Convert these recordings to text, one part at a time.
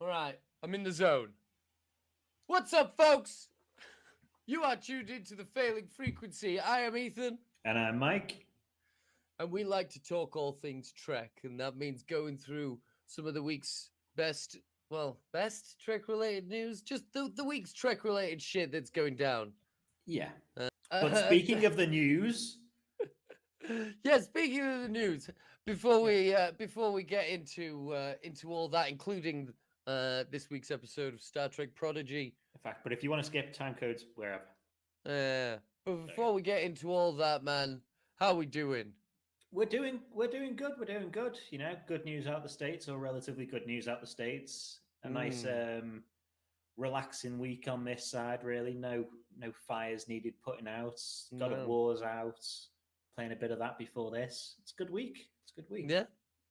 All right, I'm in the zone. What's up, folks? You are tuned into the Failing Frequency. I am Ethan, And I'm Mike. and we like to talk all things Trek, and that means going through some of the week's best Trek-related news, just the week's Trek-related shit that's going down. Yeah. Uh, But uh, speaking of the news, yeah, speaking of the news, yeah. before we get into all that, including this week's episode of Star Trek Prodigy. In fact, but if you want to skip time codes, wherever. But There you go. before we get into all that, man, how we doing? We're doing good. We're doing good. You know, good news out the States, or relatively good news out the States. A nice Mm, relaxing week on this side, really. No fires needed putting out. God of no. War's out. Playing a bit of that before this. It's a good week. It's a good week. Yeah,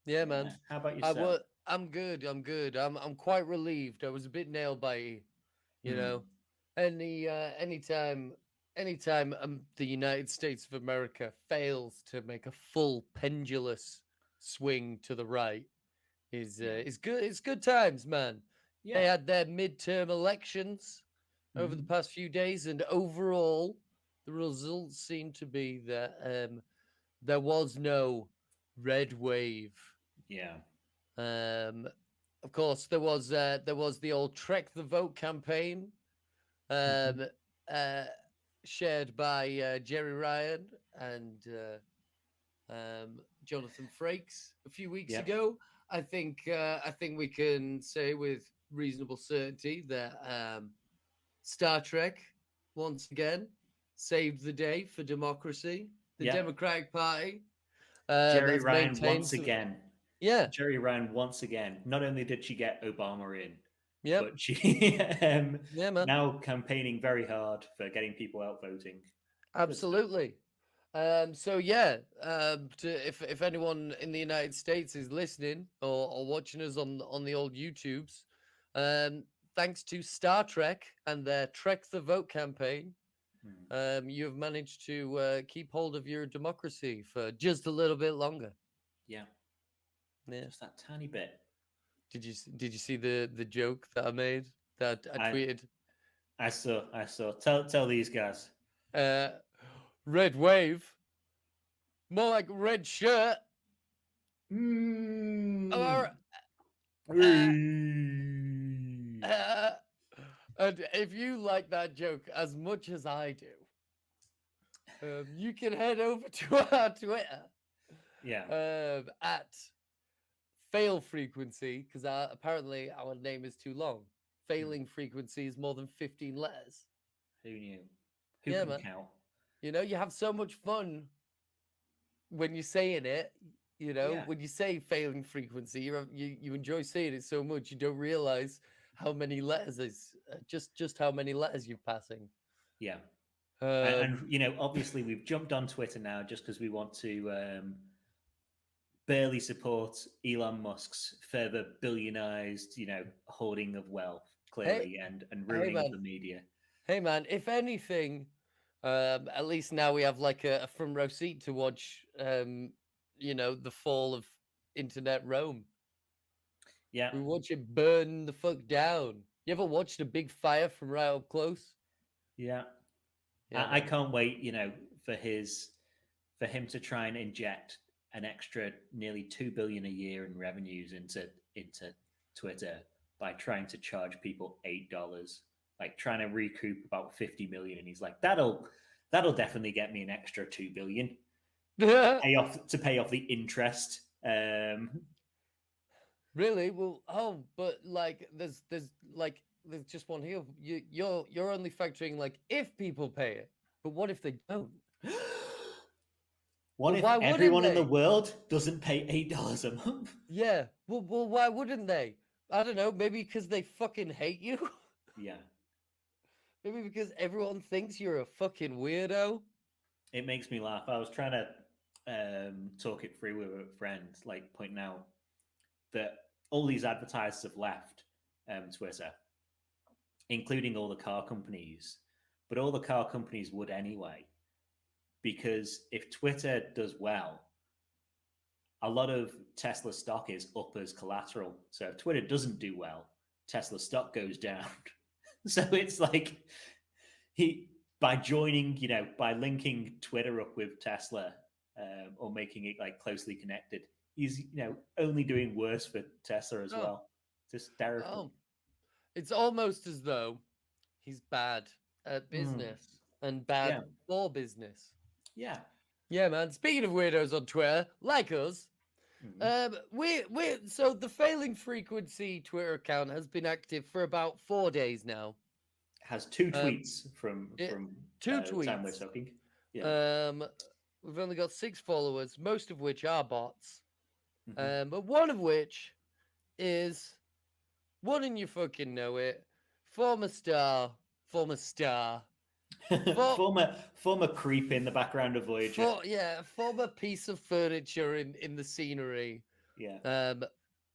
yeah, man. Yeah. How about I yourself? was. I'm good. I'm good. I'm quite relieved. I was a bit nail bitey, you know. Hmm. Anytime the United States of America fails to make a full pendulous swing to the right Yeah. is good. It's good times, man. They Yeah. had their midterm elections over the Hmm. past few days, and overall, the results seem to be that there was no red wave. Yeah. Um, of course, there was the old Trek the Vote campaign, Hmm. um, uh, shared by Jerry Ryan and Jonathan Frakes a few weeks Yep. ago. I think we can say with reasonable certainty that Star Trek once again saved the day for democracy. The Yep. Democratic Party Jerry has Ryan maintained. once again. Yeah, Jerry Ryan once again. Not only did she get Obama in, yep, but she yeah, man, now campaigning very hard for getting people out voting. Good stuff. absolutely. So yeah, if anyone in the United States is listening or watching us on the old YouTubes, um, thanks to Star Trek and their Trek the Vote campaign, Hmm. you have managed to keep hold of your democracy for just a little bit longer. Yeah, Yeah. just that tiny bit. Did you see the joke that I made that I I tweeted? I saw. I saw. Tell these guys. Uh, red wave, more like red shirt. Or, Mm. uh, Hey. uh, and if you like that joke as much as I do, you can head over to our Twitter Yeah. at fail frequency because apparently our name is too long. Hmm. Failing frequency is more than 15 letters. Who knew? Who Yeah, can man. count? You know, you have so much fun when you're saying it. You know, Yeah. when you say failing frequency, you enjoy saying it so much you don't realize how many letters is just how many letters you're passing. Yeah. Um, And obviously we've jumped on Twitter now just because we want to barely support Elon Musk's further billionized, hoarding of wealth, hey, clearly, and hey, ruining of man, the media. hey, man. If anything, at least now we have like a front row seat to watch. You know, the fall of internet Rome. We Yeah, watch it burn the fuck down. You ever watched a big fire from right up close? yeah. Yeah, I man. can't wait, for him to try and inject an extra nearly 2 billion a year in revenues into Twitter by trying to charge people $8, like trying to recoup about 50 million. And he's like, that'll definitely get me an extra 2 billion to pay off the interest. Really? Well, oh, but like, there's just one here. You're only factoring like if people pay it, but what if they don't? What But if why wouldn't everyone in the they? world doesn't pay $8 a month? Yeah. Well, why wouldn't they? I don't know. Maybe because they fucking hate you. Yeah, Maybe because everyone thinks you're a fucking weirdo. it makes me laugh. I was trying to talk it through with a friend, like pointing out that all these advertisers have left Twitter, including all the car companies. But all the car companies would anyway, because if Twitter does well, a lot of Tesla stock is up as collateral. So if Twitter doesn't do well, Tesla stock goes down. So it's like he by joining, by linking Twitter up with Tesla, or making it like closely connected, he's only doing worse for Tesla as Oh, well. It's hysterical. oh. It's almost as though he's bad at Mm. business and bad Yeah, for business. yeah. Yeah, man. Speaking of weirdos on Twitter, like us, Mm. we so the Failing Frequency Twitter account has been active for about 4 days now. Has two Um, tweets from it, from two the time we're tweets. talking. Yeah. Um, we've only got 6 followers, most of which are bots. Hmm. But one of which is one, and you fucking know it. Former star, for, former creep in the background of Voyager. former piece of furniture in the scenery. Yeah.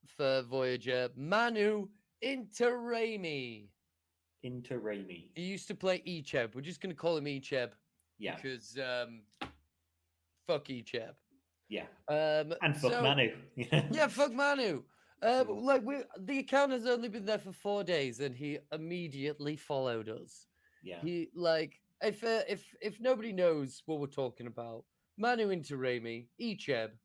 For Voyager, Manu Interrami. Into Raimi. He used to play Echeb. We're just gonna call him Echeb Yeah. because fuck Echeb. Yeah. Um, And fuck so Manu. yeah, fuck Manu. The account has only been there for 4 days, and he immediately followed us. Yeah. He if nobody knows what we're talking about, Manu Interrami, Echeb,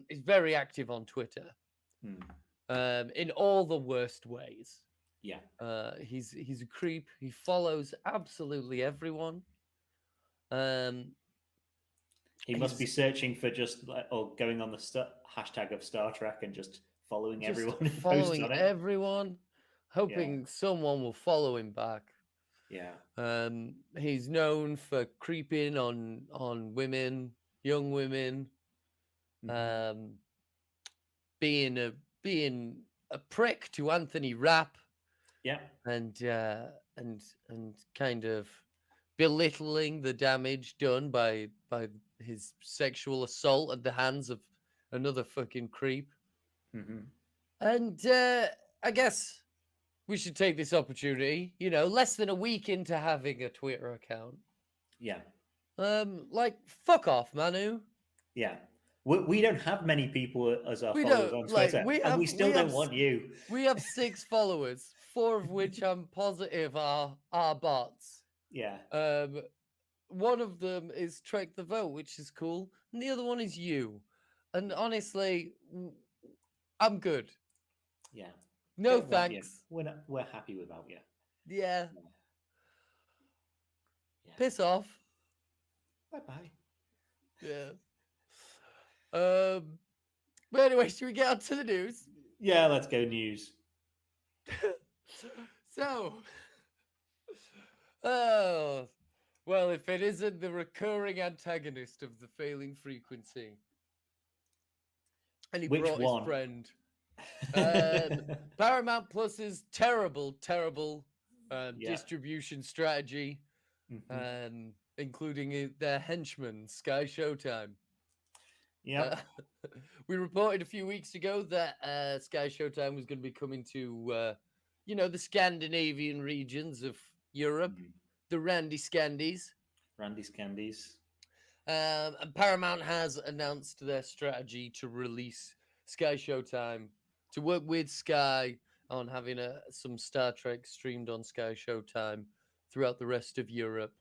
is very active on Twitter. In all the worst ways. Yeah. He's a creep. He follows absolutely everyone. He must be searching for just or going on the hashtag of Star Trek and just following just everyone who posts following on it. everyone, hoping someone will follow him back. Yeah. He's known for creeping on women, young women, Mhm. being a prick to Anthony Rapp, Yeah. and kind of belittling the damage done by his sexual assault at the hands of another fucking creep. Mhm. And I guess we should take this opportunity, less than a week into having a Twitter account. Yeah. Fuck off, Manu. Yeah. We don't have many people as our We followers don't on Twitter, and we still don't want you. We have 6 followers, 4 of which I'm positive are bots. Yeah. One of them is Trek the Vote, which is cool, and the other one is you. And honestly, I'm good. Yeah. No Don't want you. thanks. We're happy without you. Yeah. Yeah. Piss off. Bye bye. Yeah. But anyway, should we get on to the news? Yeah, let's go news. So, oh, well, if it isn't the recurring antagonist of the Failing Frequency, and he Which brought one? his friend. Paramount Plus's terrible distribution strategy, including their henchman, Sky Showtime. Yeah. We reported a few weeks ago that Sky Showtime was going to be coming to, the Scandinavian regions of Europe, the Randy Scandies. Randy Scandies. And Paramount has announced their strategy to release Sky Showtime, to work with Sky on having some Star Trek streamed on Sky Showtime throughout the rest of Europe.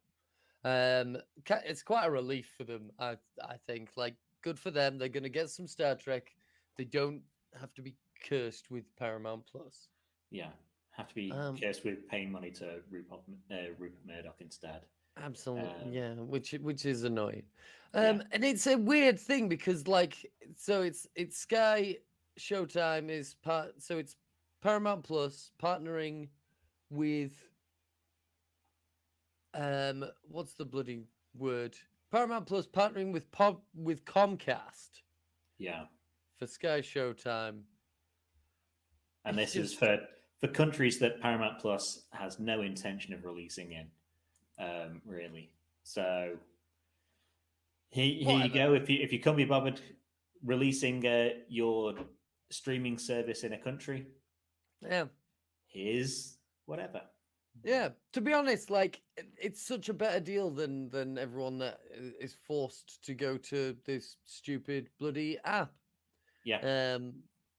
It's quite a relief for them, I think. Like, good for them. They're going to get some Star Trek. They don't have to be cursed with Paramount Plus. Yeah, have to be cursed with paying money to Rupert Murdoch instead. Absolutely, yeah, which is annoying. And it's a weird thing because, it's Sky Showtime is it's Paramount Plus partnering with what's the bloody word? Paramount Plus partnering with Comcast. Yeah. For Sky Showtime. And this is for countries that Paramount Plus has no intention of releasing in, really. So here you go. If you can't be bothered releasing your streaming service in a country, here's whatever. Yeah, to be honest, it's such a better deal than everyone that is forced to go to this stupid bloody app. Yeah.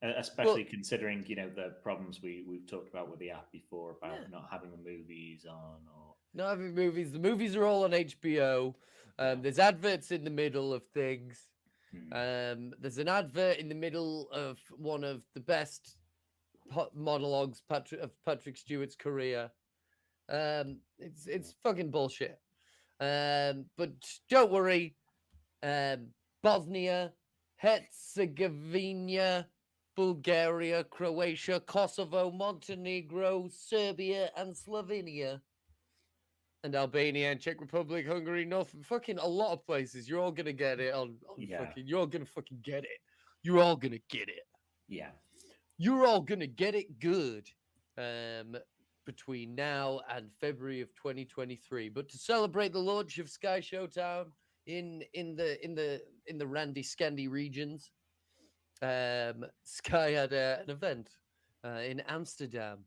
Especially considering, the problems we've talked about with the app before about Yeah. not having the movies on or Not having movies. The movies are all on HBO. Yeah. There's adverts in the middle of things. Hmm. There's an advert in the middle of one of the best monologues of Patrick Stewart's career. It's fucking bullshit. But don't worry. Bosnia, Herzegovina, Bulgaria, Croatia, Kosovo, Montenegro, Serbia, and Slovenia. And Albania and Czech Republic, Hungary, North, fucking a lot of places. You're all gonna get it on Yeah. fucking. You're all gonna fucking get it. You're all gonna get it. Yeah. You're all gonna get it good. Between now and February of 2023. But to celebrate the launch of Sky Showtime in the Randy Scandy regions, Sky had an event in Amsterdam,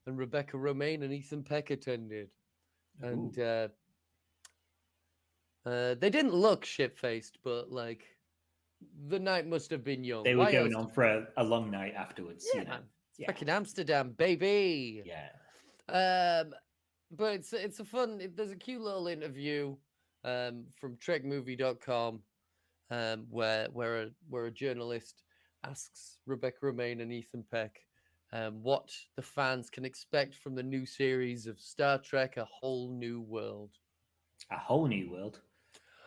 and Rebecca Romaine and Ethan Peck attended. And they didn't look shit-faced, but like the night must have been young. They were going on for a long night afterwards. Yeah, man. It's fucking Amsterdam, baby. Yeah. But it's a fun. There's a cute little interview from TrekMovie.com where a journalist asks Rebecca Romaine and Ethan Peck what the fans can expect from the new series of Star Trek: A Whole New World. A whole new world.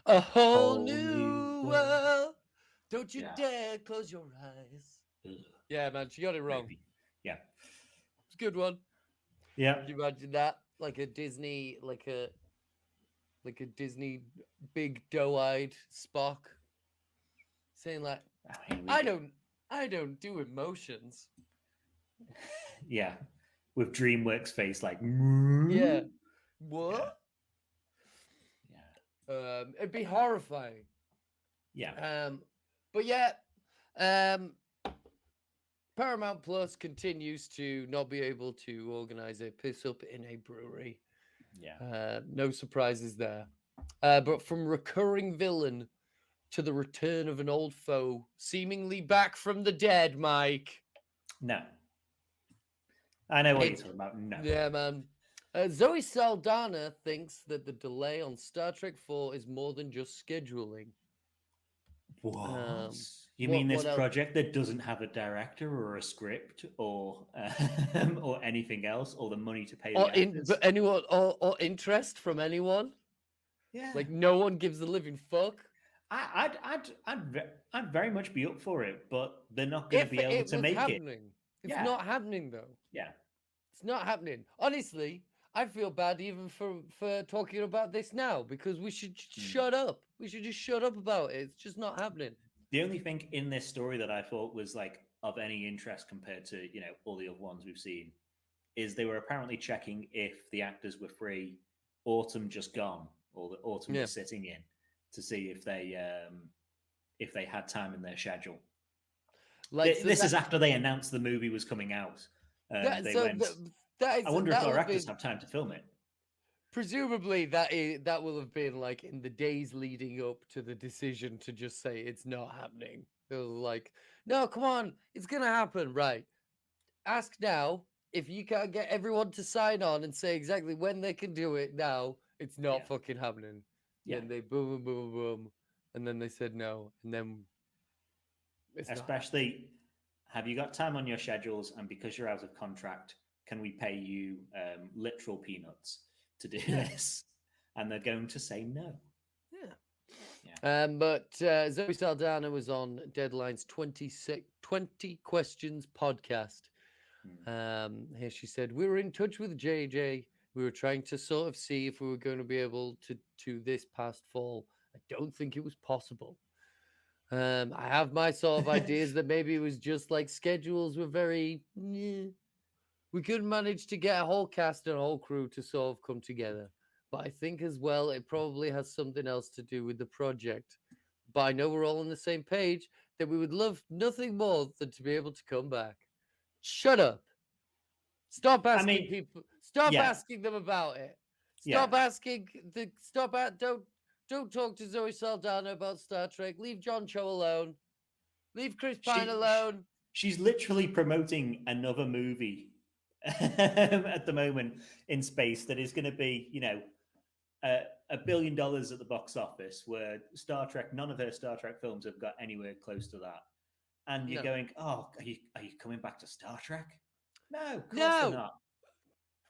A whole new world. Don't you dare close your eyes. Ugh. Yeah, man, she got it wrong. Maybe. Yeah. It's a good one. Yeah. Can you imagine that? Like a Disney, like a Disney big doe-eyed Spock saying like, I don't do emotions. Yeah. With DreamWorks face like, yeah. What? Yeah. It'd be horrifying. Yeah. But yeah, Paramount Plus continues to not be able to organize a piss up in a brewery. Yeah. No surprises there. But from recurring villain to the return of an old foe, seemingly back from the dead, Mike. No. I know what you're talking about. No. Yeah, man. Zoe Saldana thinks that the delay on Star Trek 4 is more than just scheduling. What? You mean this project that doesn't have a director or a script or anything else, or the money to pay the actors? Anyone or interest from anyone? Yeah, like no one gives a living fuck. I'd very much be up for it, but they're not going to be able to make it. It's not happening though. Yeah, it's not happening. Honestly, I feel bad even for talking about this now because we should shut up. We should just shut up about it. It's just not happening. The only thing in this story that I thought was like of any interest compared to all the other ones we've seen is they were apparently checking if the actors were free autumn just gone or the autumn was sitting in to see if they had time in their schedule. Like this is after they announced the movie was coming out. I wonder if our actors have time to film it. Presumably that will have been like in the days leading up to the decision to just say it's not happening. They're like, no, come on, it's gonna happen, right? Ask now. If you can't get everyone to sign on and say exactly when they can do it now, it's not fucking happening. Yeah. And they boom, boom, boom, and then they said no, and then especially, have you got time on your schedules? And because you're out of contract, can we pay you literal peanuts to do this? And they're going to say no. Yeah. But Zoe Saldana was on Deadline's 20 Questions podcast. Here she said, we were in touch with JJ. We were trying to sort of see if we were going to be able to this past fall. I don't think it was possible. I have my sort of ideas that maybe it was just like schedules were very... We couldn't manage to get a whole cast and a whole crew to sort of come together. But I think as well, it probably has something else to do with the project. But I know we're all on the same page that we would love nothing more than to be able to come back. Shut up. Stop asking people. Stop asking them about it. Stop asking don't talk to Zoe Saldana about Star Trek. Leave John Cho alone. Leave Chris Pine alone. she's literally promoting another movie at the moment in space that is going to be, $1 billion at the box office, where Star Trek, none of her Star Trek films have got anywhere close to that. And you're No. going, oh, are you coming back to Star Trek? No, of course they're No. not.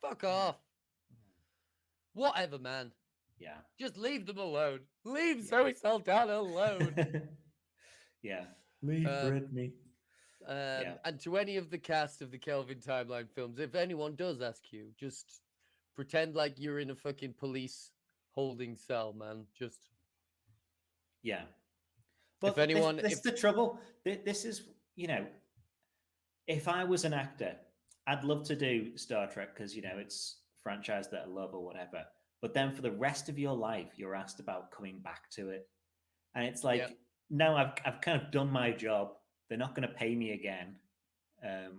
Fuck off. Whatever, man. Yeah. Just leave them alone. Leave Yeah. Zoe Saldana alone. Yeah. Leave Britney. Yeah. And to any of the cast of the Kelvin Timeline films, if anyone does ask you, just pretend like you're in a fucking police holding cell, man. Just Yeah. But if anyone, this is the trouble. This is, if I was an actor, I'd love to do Star Trek because, it's a franchise that I love or whatever. But then for the rest of your life, you're asked about coming back to it. And it's like, yeah. no, I've kind of done my job. They're not going to pay me again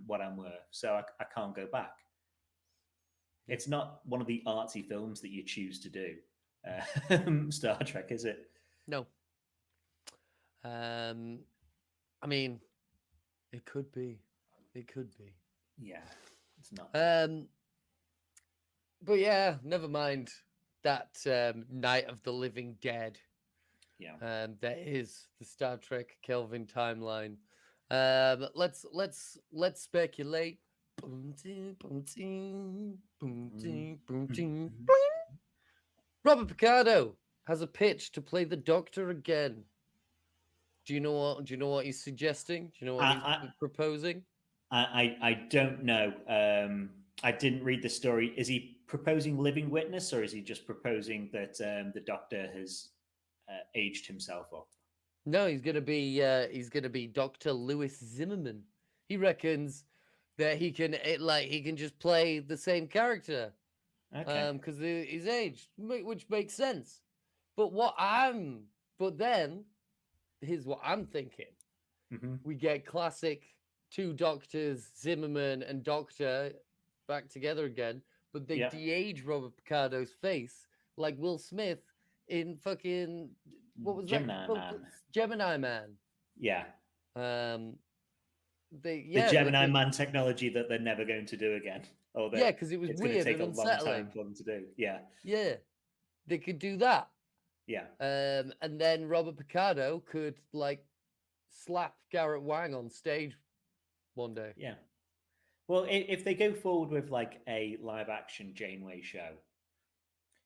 what I'm worth. So I can't go back. It's not one of the artsy films that you choose to do. Star Trek, is it? No. I mean, it could be. It could be. Yeah, it's not. But yeah, never mind that Night of the Living Dead. Yeah. That is the Star Trek Kelvin timeline. Let's speculate. Robert Picardo has a pitch to play the Doctor again. Do you know what he's suggesting? Do you know what he's proposing? I don't know. I didn't read the story. Is he proposing living witness, or is he just proposing that the Doctor has aged himself up? No, he's gonna be Dr. Lewis Zimmerman. He reckons that he can just play the same character, because he's aged, which makes sense. But then here's what I'm thinking. Mm-hmm. We get classic two doctors, Zimmerman and Doctor, back together again, but they de-age Robert Picardo's face like Will Smith in fucking what was Gemini that? Man. Gemini Man. Yeah. The Gemini Man technology that they're never going to do again. Because it was it's weird going to take and a long unsettling time for them to do. Yeah. Yeah, they could do that. Yeah. And then Robert Picardo could slap Garrett Wang on stage one day. Yeah. Well, if they go forward with a live action Janeway show,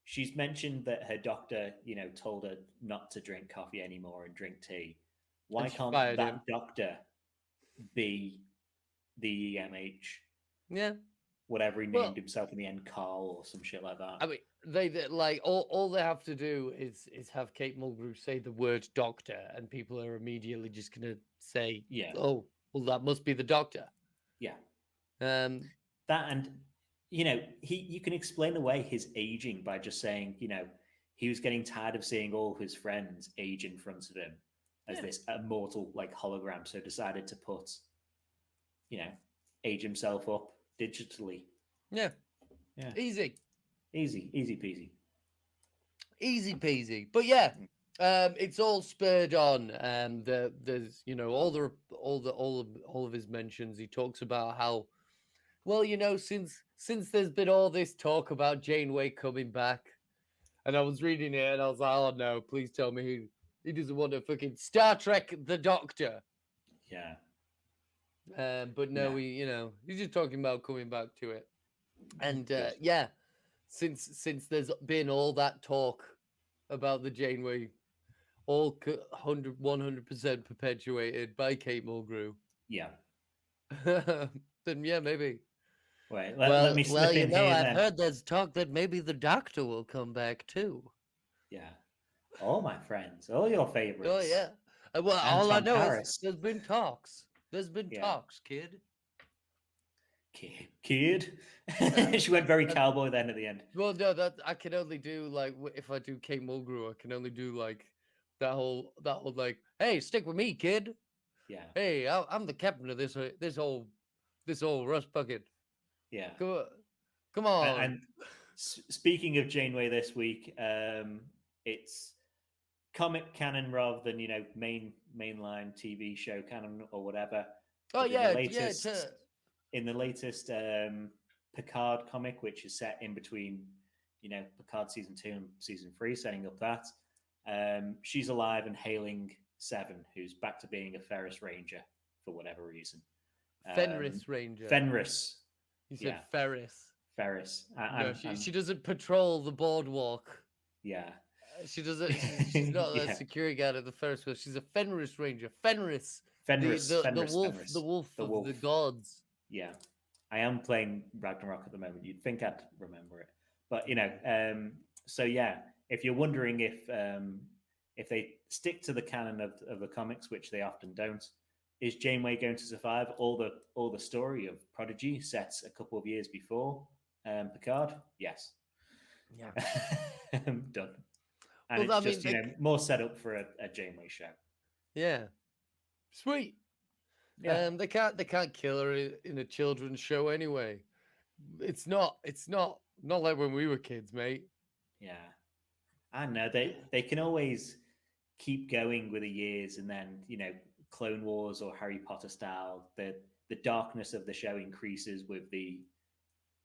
she's mentioned that her doctor, told her not to drink coffee anymore and drink tea. Why can't that doctor be the EMH? Yeah. Whatever he named himself in the end, Carl or some shit like that. I mean, they all they have to do is have Kate Mulgrew say the word doctor, and people are immediately just gonna say, "Oh, well, that must be the Doctor." Yeah. That and you can explain away his aging by just saying, he was getting tired of seeing all his friends age in front of him as this immortal hologram, so decided to put, age himself up digitally. Yeah. Easy peasy. Easy peasy. But yeah, it's all spurred on. There's all of his mentions. He talks about how, well, since there's been all this talk about Janeway coming back, and I was reading it and I was like, oh no, please tell me he doesn't want to fucking Star Trek the Doctor. Yeah. But no, he's just talking about coming back to it. And since there's been all that talk about the Janeway, all 100% perpetuated by Kate Mulgrew. Yeah. Then maybe. Wait, let me slip in here. I've heard there's talk that maybe the Doctor will come back too. Yeah. All my friends, all your favorites. Oh yeah. Well, all I know is there's been talks. There's been talks, kid. Kid. She went very cowboy then at the end. Well, no, that I can only do if I do Kate Mulgrew, I can only do that whole hey, stick with me, kid. Yeah. Hey, I'm the captain of this whole rust bucket. Yeah. Come on. And speaking of Janeway this week, it's comic canon rather than mainline TV show canon or whatever. Oh But yeah, yeah. in the latest Picard comic, which is set in between, Picard season 2 and season 3, setting up that she's alive and hailing Seven, who's back to being a Ferris Ranger for whatever reason. Fenris Ranger. Fenris, You said yeah, Ferris. Ferris. No, she doesn't patrol the boardwalk. Yeah. She doesn't. She's not a Yeah. security guard at the Ferris wheel. She's a Fenris Ranger. Fenris, Fenris, the Fenris, wolf, Fenris. the wolf The of wolf. the gods. Yeah, I am playing Ragnarok at the moment. You'd think I'd remember it, but so yeah. If you're wondering if they stick to the canon of the comics, which they often don't, is Janeway going to survive? All the story of Prodigy sets a couple of years before Picard. Yes. Yeah. Done. And Well, it's just more set up for a Janeway show. Yeah. Sweet. Yeah. They can't kill her in a children's show anyway. It's not like when we were kids, mate. Yeah. I know they can always keep going with the years, and then Clone Wars or Harry Potter style, the darkness of the show increases with the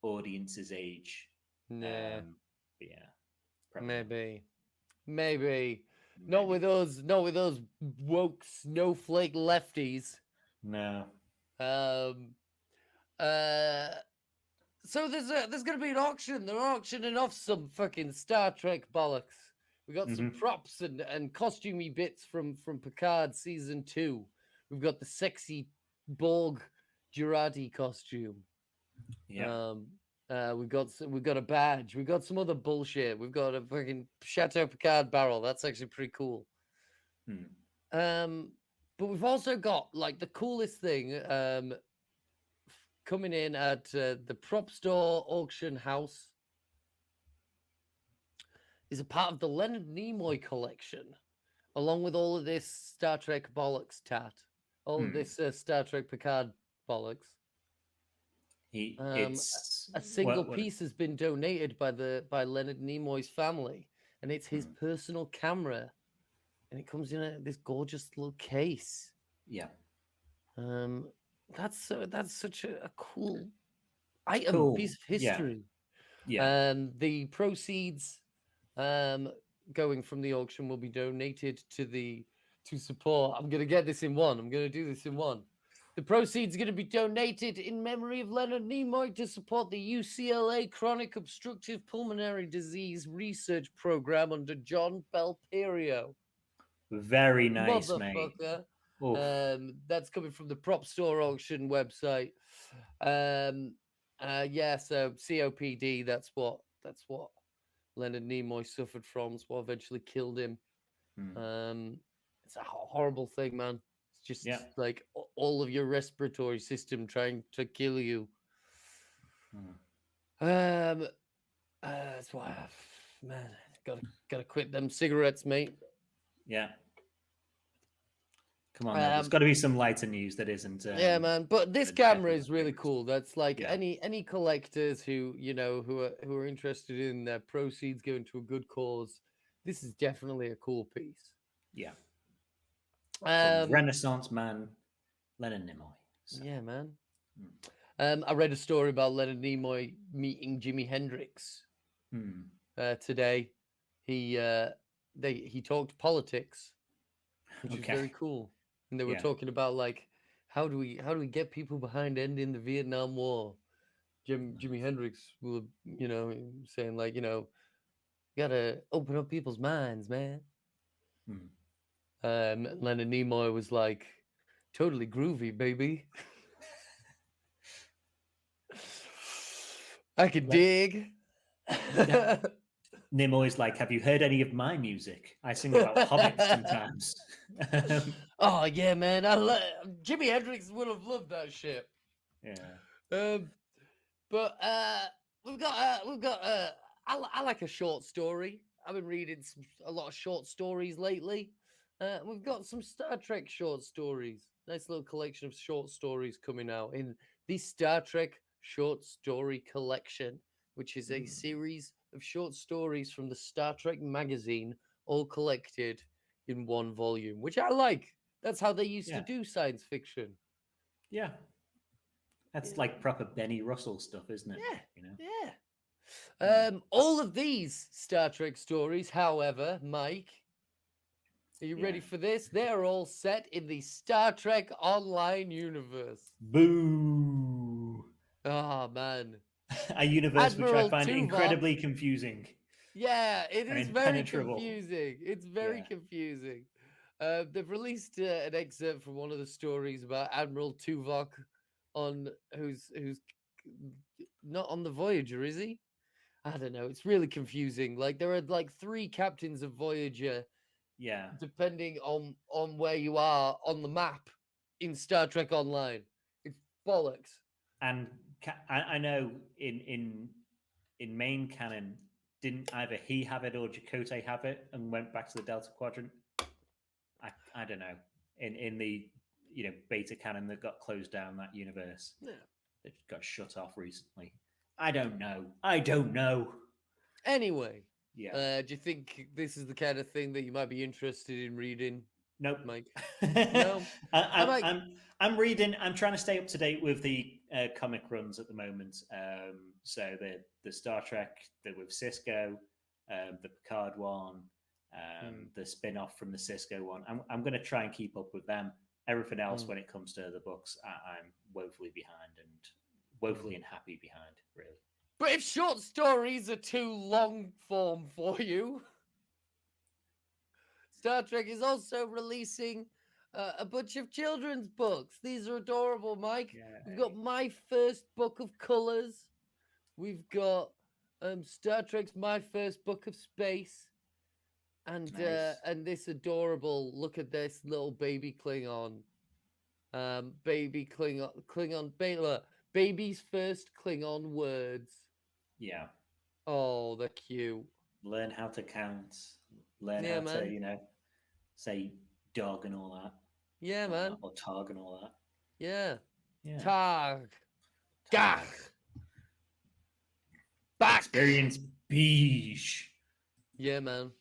audience's age. Yeah. Yeah. Maybe. Not with those woke snowflake lefties. No. So there's gonna be an auction. They're auctioning off some fucking Star Trek bollocks. We got some props and costumey bits from Picard season 2. We've got the sexy Borg Girardi costume. Yeah. We've got a badge. We've got some other bullshit. We've got a fucking Chateau Picard barrel. That's actually pretty cool. But we've also got like the coolest thing coming in at the Prop Store auction house. Is a part of the Leonard Nimoy collection, along with all of this Star Trek bollocks tat, all of this Star Trek Picard bollocks. It's a single piece has been donated by Leonard Nimoy's family, and it's his personal camera, and it comes in this gorgeous little case. Yeah. That's such a cool item, piece of history. Yeah. The proceeds going from the auction will be donated to support. I'm gonna get this in one. I'm gonna do this in one. The proceeds are going to be donated in memory of Leonard Nimoy to support the UCLA Chronic Obstructive Pulmonary Disease Research Program under John Belperio. Very nice, mate. That's coming from the Prop Store auction website. So COPD. That's what Leonard Nimoy suffered from. It's what eventually killed him. It's a horrible thing, man. It's just like all of your respiratory system trying to kill you. That's why, man, gotta quit them cigarettes, mate. Yeah. Come on, there's got to be some lighter news that isn't. Yeah, man. But this camera is really cool. That's like any collectors who are interested in their proceeds going to a good cause. This is definitely a cool piece. Yeah. Renaissance man Leonard Nimoy. So. Yeah, man. I read a story about Leonard Nimoy meeting Jimi Hendrix today. He talked politics, which is very cool. And they were talking about like how do we get people behind ending the Vietnam War. Jimi Hendrix will saying like you gotta open up people's minds, man. Leonard Nimoy was like, totally groovy, baby. I could dig. Nimoy's like, have you heard any of my music? I sing about hobbits sometimes. Oh yeah, man! Jimi Hendrix would have loved that shit. Yeah. But we've got. I like a short story. I've been reading a lot of short stories lately. We've got some Star Trek short stories. Nice little collection of short stories coming out in the Star Trek Short Story Collection, which is a series of short stories from the Star Trek magazine, all collected in one volume, which I like. That's how they used to do science fiction. Yeah, that's Yeah. like proper Benny Russell stuff, isn't it? Yeah. You know. Yeah. All of these Star Trek stories, however, Mike, are you Yeah. ready for this? They're all set in the Star Trek Online universe. Boo! Oh, man. A universe which I Admiral find Tuvok. incredibly confusing Yeah, it and is very impenetrable. confusing. It's very Yeah. confusing. They've released an excerpt from one of the stories about Admiral Tuvok on who's not on the Voyager, is he? I don't know. It's really confusing. Like there are like three captains of Voyager, Yeah. depending on where you are on the map in Star Trek Online. It's bollocks. And I know in main canon, didn't either he have it or Chakotay have it and went back to the Delta Quadrant? I don't know. In the beta canon that got closed down, that universe Yeah. that got shut off recently. I don't know. I don't know. Anyway, Yeah. do you think this is the kind of thing that you might be interested in reading, Nope. Mike? I, No, I I, might. I'm reading. I'm trying to stay up to date with the comic runs at the moment. So the Star Trek, with Cisco, the Picard one, the spin off from the Cisco one. I'm going to try and keep up with them. Everything else, when it comes to the books, I'm woefully behind and woefully unhappy behind. Really. But if short stories are too long form for you, Star Trek is also releasing a bunch of children's books. These are adorable, Mike. Yeah. We've got My First Book of Colors. We've got Star Trek's My First Book of Space. And Nice. and this adorable, look at this little baby Klingon. Baby Klingon Bela. Baby's first Klingon words. Yeah. Oh, they're cute. Learn how to count. Learn Yeah, how to, man. say dog and all that. Yeah, man. Or tog and all that. Yeah. Yeah. Tag. Tog. Gach. Back. Experience beige. Yeah, man.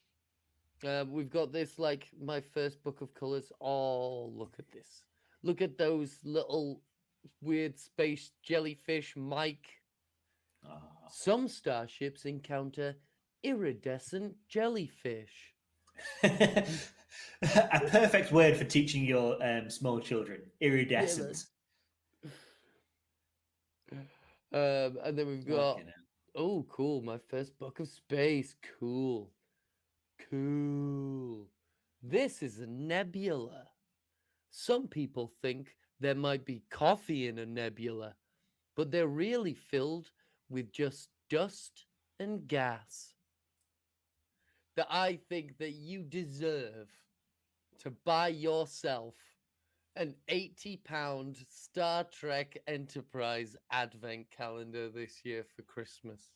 We've got this, like, My First Book of Colors. Oh, look at this. Look at those little weird space jellyfish, Mike. Oh. Some starships encounter iridescent jellyfish. A perfect word for teaching your small children. Iridescent. And then we've got, oh, cool. My First Book of Space. Cool. This is a nebula. Some people think there might be coffee in a nebula, but they're really filled with just dust and gas. That I think that you deserve to buy yourself an £80 Star Trek Enterprise Advent calendar this year for Christmas.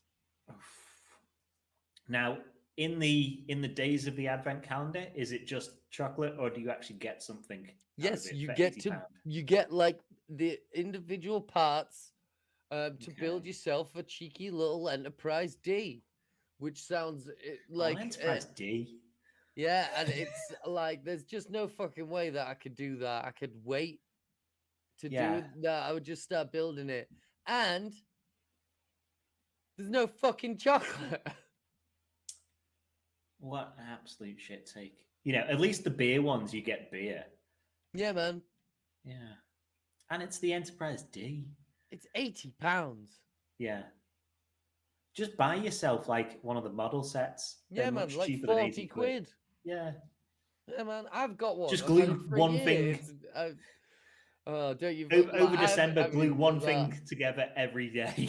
Now, in the days of the Advent calendar, is it just chocolate, or do you actually get something? Yes, you get like the individual parts to build yourself a cheeky little Enterprise D, which sounds like Enterprise D. Yeah, and it's like there's just no fucking way that I could do that. I could wait to do that. I would just start building it, and there's no fucking chocolate. What an absolute shit take. At least the beer ones, you get beer. Yeah, man. Yeah. And it's the Enterprise D. It's £80. Yeah. Just buy yourself like one of the model sets. Yeah, They're man, much like cheaper 40 than 80 quid. Yeah. Yeah, man. I've got one. Just I've glue had it for one a year. thing. Don't you? Over December, glue one thing together every day.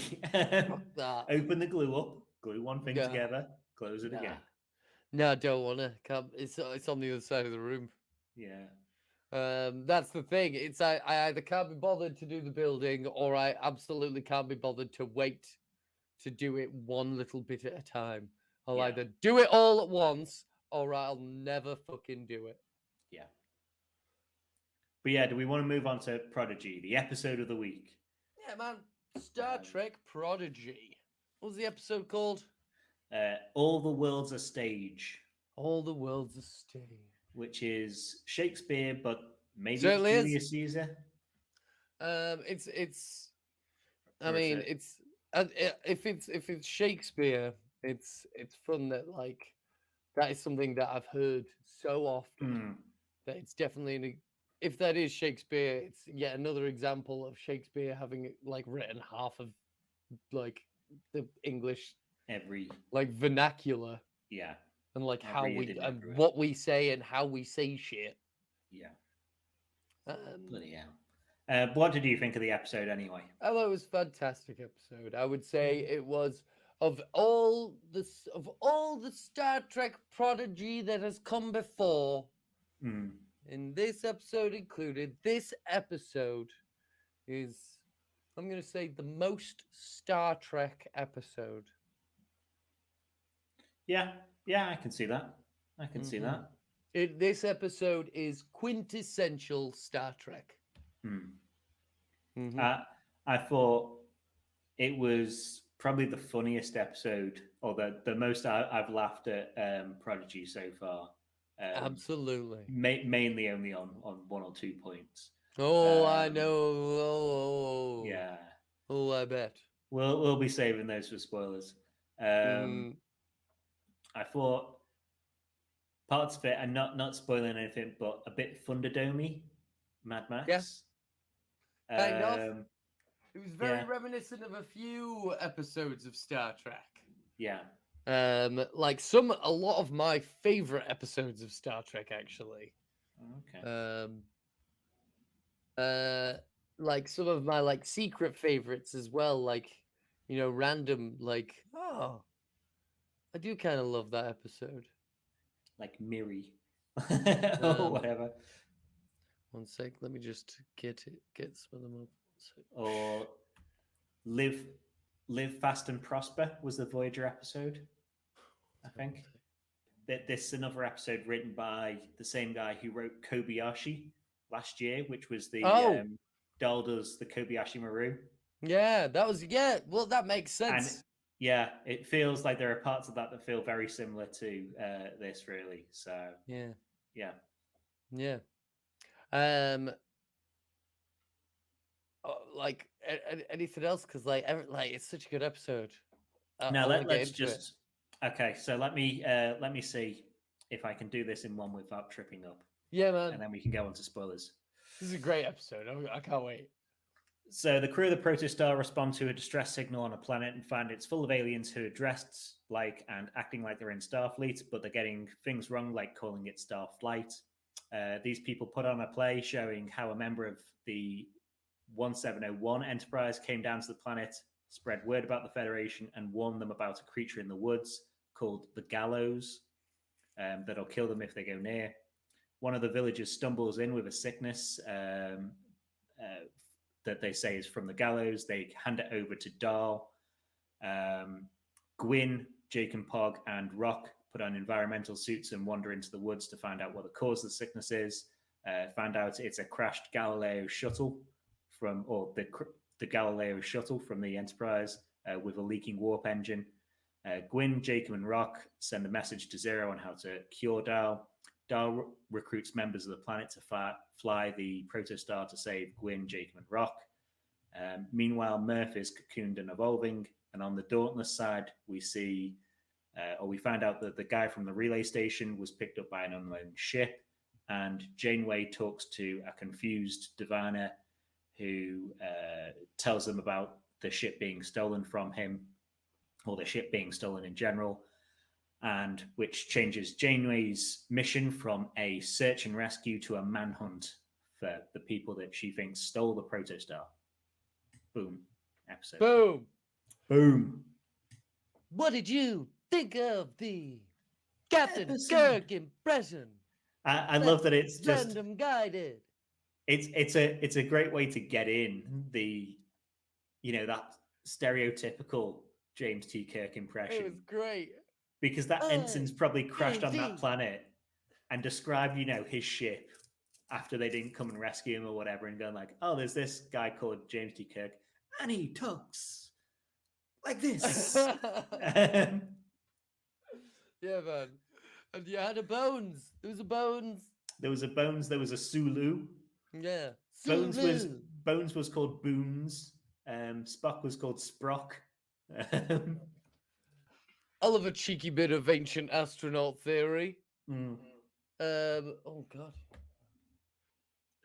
That. Open the glue up, glue one thing together, close it again. No, I don't want to. It's on the other side of the room. Yeah. That's the thing. It's I either can't be bothered to do the building, or I absolutely can't be bothered to wait to do it one little bit at a time. I'll either do it all at once, or I'll never fucking do it. Yeah. But yeah, do we want to move on to Prodigy, the episode of the week? Yeah, man. Star Trek Prodigy. What was the episode called? All the World's a Stage. All the World's a Stage. Which is Shakespeare, but maybe Certainly Julius Caesar. It's. I Or is mean, it? it's if it's Shakespeare, it's fun that like that is something that I've heard so often Hmm. that it's definitely if that is Shakespeare, it's yet another example of Shakespeare having like written half of like the English Every like vernacular yeah, and like how every we hidden and everywhere. what we say and how we say shit. Yeah, Um, bloody hell. What did you think of the episode anyway? I thought it was a fantastic episode. I would say Yeah. it was of all the Star Trek prodigy that has come before, Mm. and this episode included. This episode is, I'm gonna say, the most Star Trek episode. Yeah, yeah, I can see that. I can see Hmm that. This episode is quintessential Star Trek. Mm. Hmm Uh, I thought it was probably the funniest episode, or the most I've laughed at Prodigy so far. Absolutely. Mainly only on 1 or 2 points. Oh, I Um, know. Oh, yeah, I bet. we'll be saving those for spoilers. Um, Mm, I thought parts of it, and not spoiling anything, but a bit Thunderdomey, Mad yeah, Max. kind of. Um, It was very yeah, reminiscent of a few episodes of Star Trek. yeah, Like a lot of my favorite episodes of Star Trek, actually. okay. Um, uh, like some of my like secret favorites as well. Like, random. Like, oh, I do kind of love that episode. Like Miri or Um, whatever, one sec. Let me just get some of them up. One sec. or live live fast and prosper was the Voyager episode. I One think sec. that this is another episode written by the same guy who wrote Kobayashi last year, which was the Oh, Daldas the Kobayashi Maru. yeah, that was yeah. Well, that makes And sense. yeah, it feels like there are parts of that that feel very similar to this, really. So Yeah, yeah. yeah. Um, like anything else? Because like it's such a good episode. Now I want to get let's into it. just okay. So let me see if I can do this in one without tripping up, Yeah, man, and then we can go on to spoilers. this is a great episode. I can't wait. So the crew of the Protostar respond to a distress signal on a planet and find it's full of aliens who are dressed like and acting like they're in Starfleet, but they're getting things wrong, like calling it Starflight. These people put on a play showing how a member of the 1701 Enterprise came down to the planet, spread word about the Federation, and warned them about a creature in the woods called the Gallows that'll kill them if they go near. One of the villagers stumbles in with a sickness that they say is from the Gallows. They hand it over to Dahl. Gwyn, Jake and Pog, and Rock put on environmental suits and wander into the woods to find out what the cause of the sickness is. Find out it's a crashed Galileo shuttle or the Galileo shuttle from the Enterprise with a leaking warp engine. Gwyn, Jacob, and Rock send a message to Zero on how to cure Dahl. Dahl recruits members of the planet to fly the Protostar to save Gwyn, Jacob, and Rock. Meanwhile, Murph is cocooned and evolving. And on the Dauntless side, we see, or we find out that the guy from the relay station was picked up by an unknown ship. And Janeway talks to a confused diviner who tells them about the ship being stolen from him, or the ship being stolen in general, and which changes Janeway's mission from a search and rescue to a manhunt for the people that she thinks stole the Protostar. Boom. Episode. Boom. Boom. What did you think of the Captain Episode. Kirk impression? I love that it's just Random guided. it's a great way to get in the that stereotypical James T. Kirk It impression, was great. because that ensign's probably crashed James on that T. planet and described his ship after they didn't come and rescue him or whatever, and going like, oh, there's this guy called James T. Kirk and he talks like this. Yeah, man. And you had a Bones. There was a Bones. There was a Bones, there was a Sulu. Yeah. Bones was Sulu. Bones was called Boons. Spock was called Sprock. Um, I love a cheeky bit of ancient astronaut theory. mm, Oh god.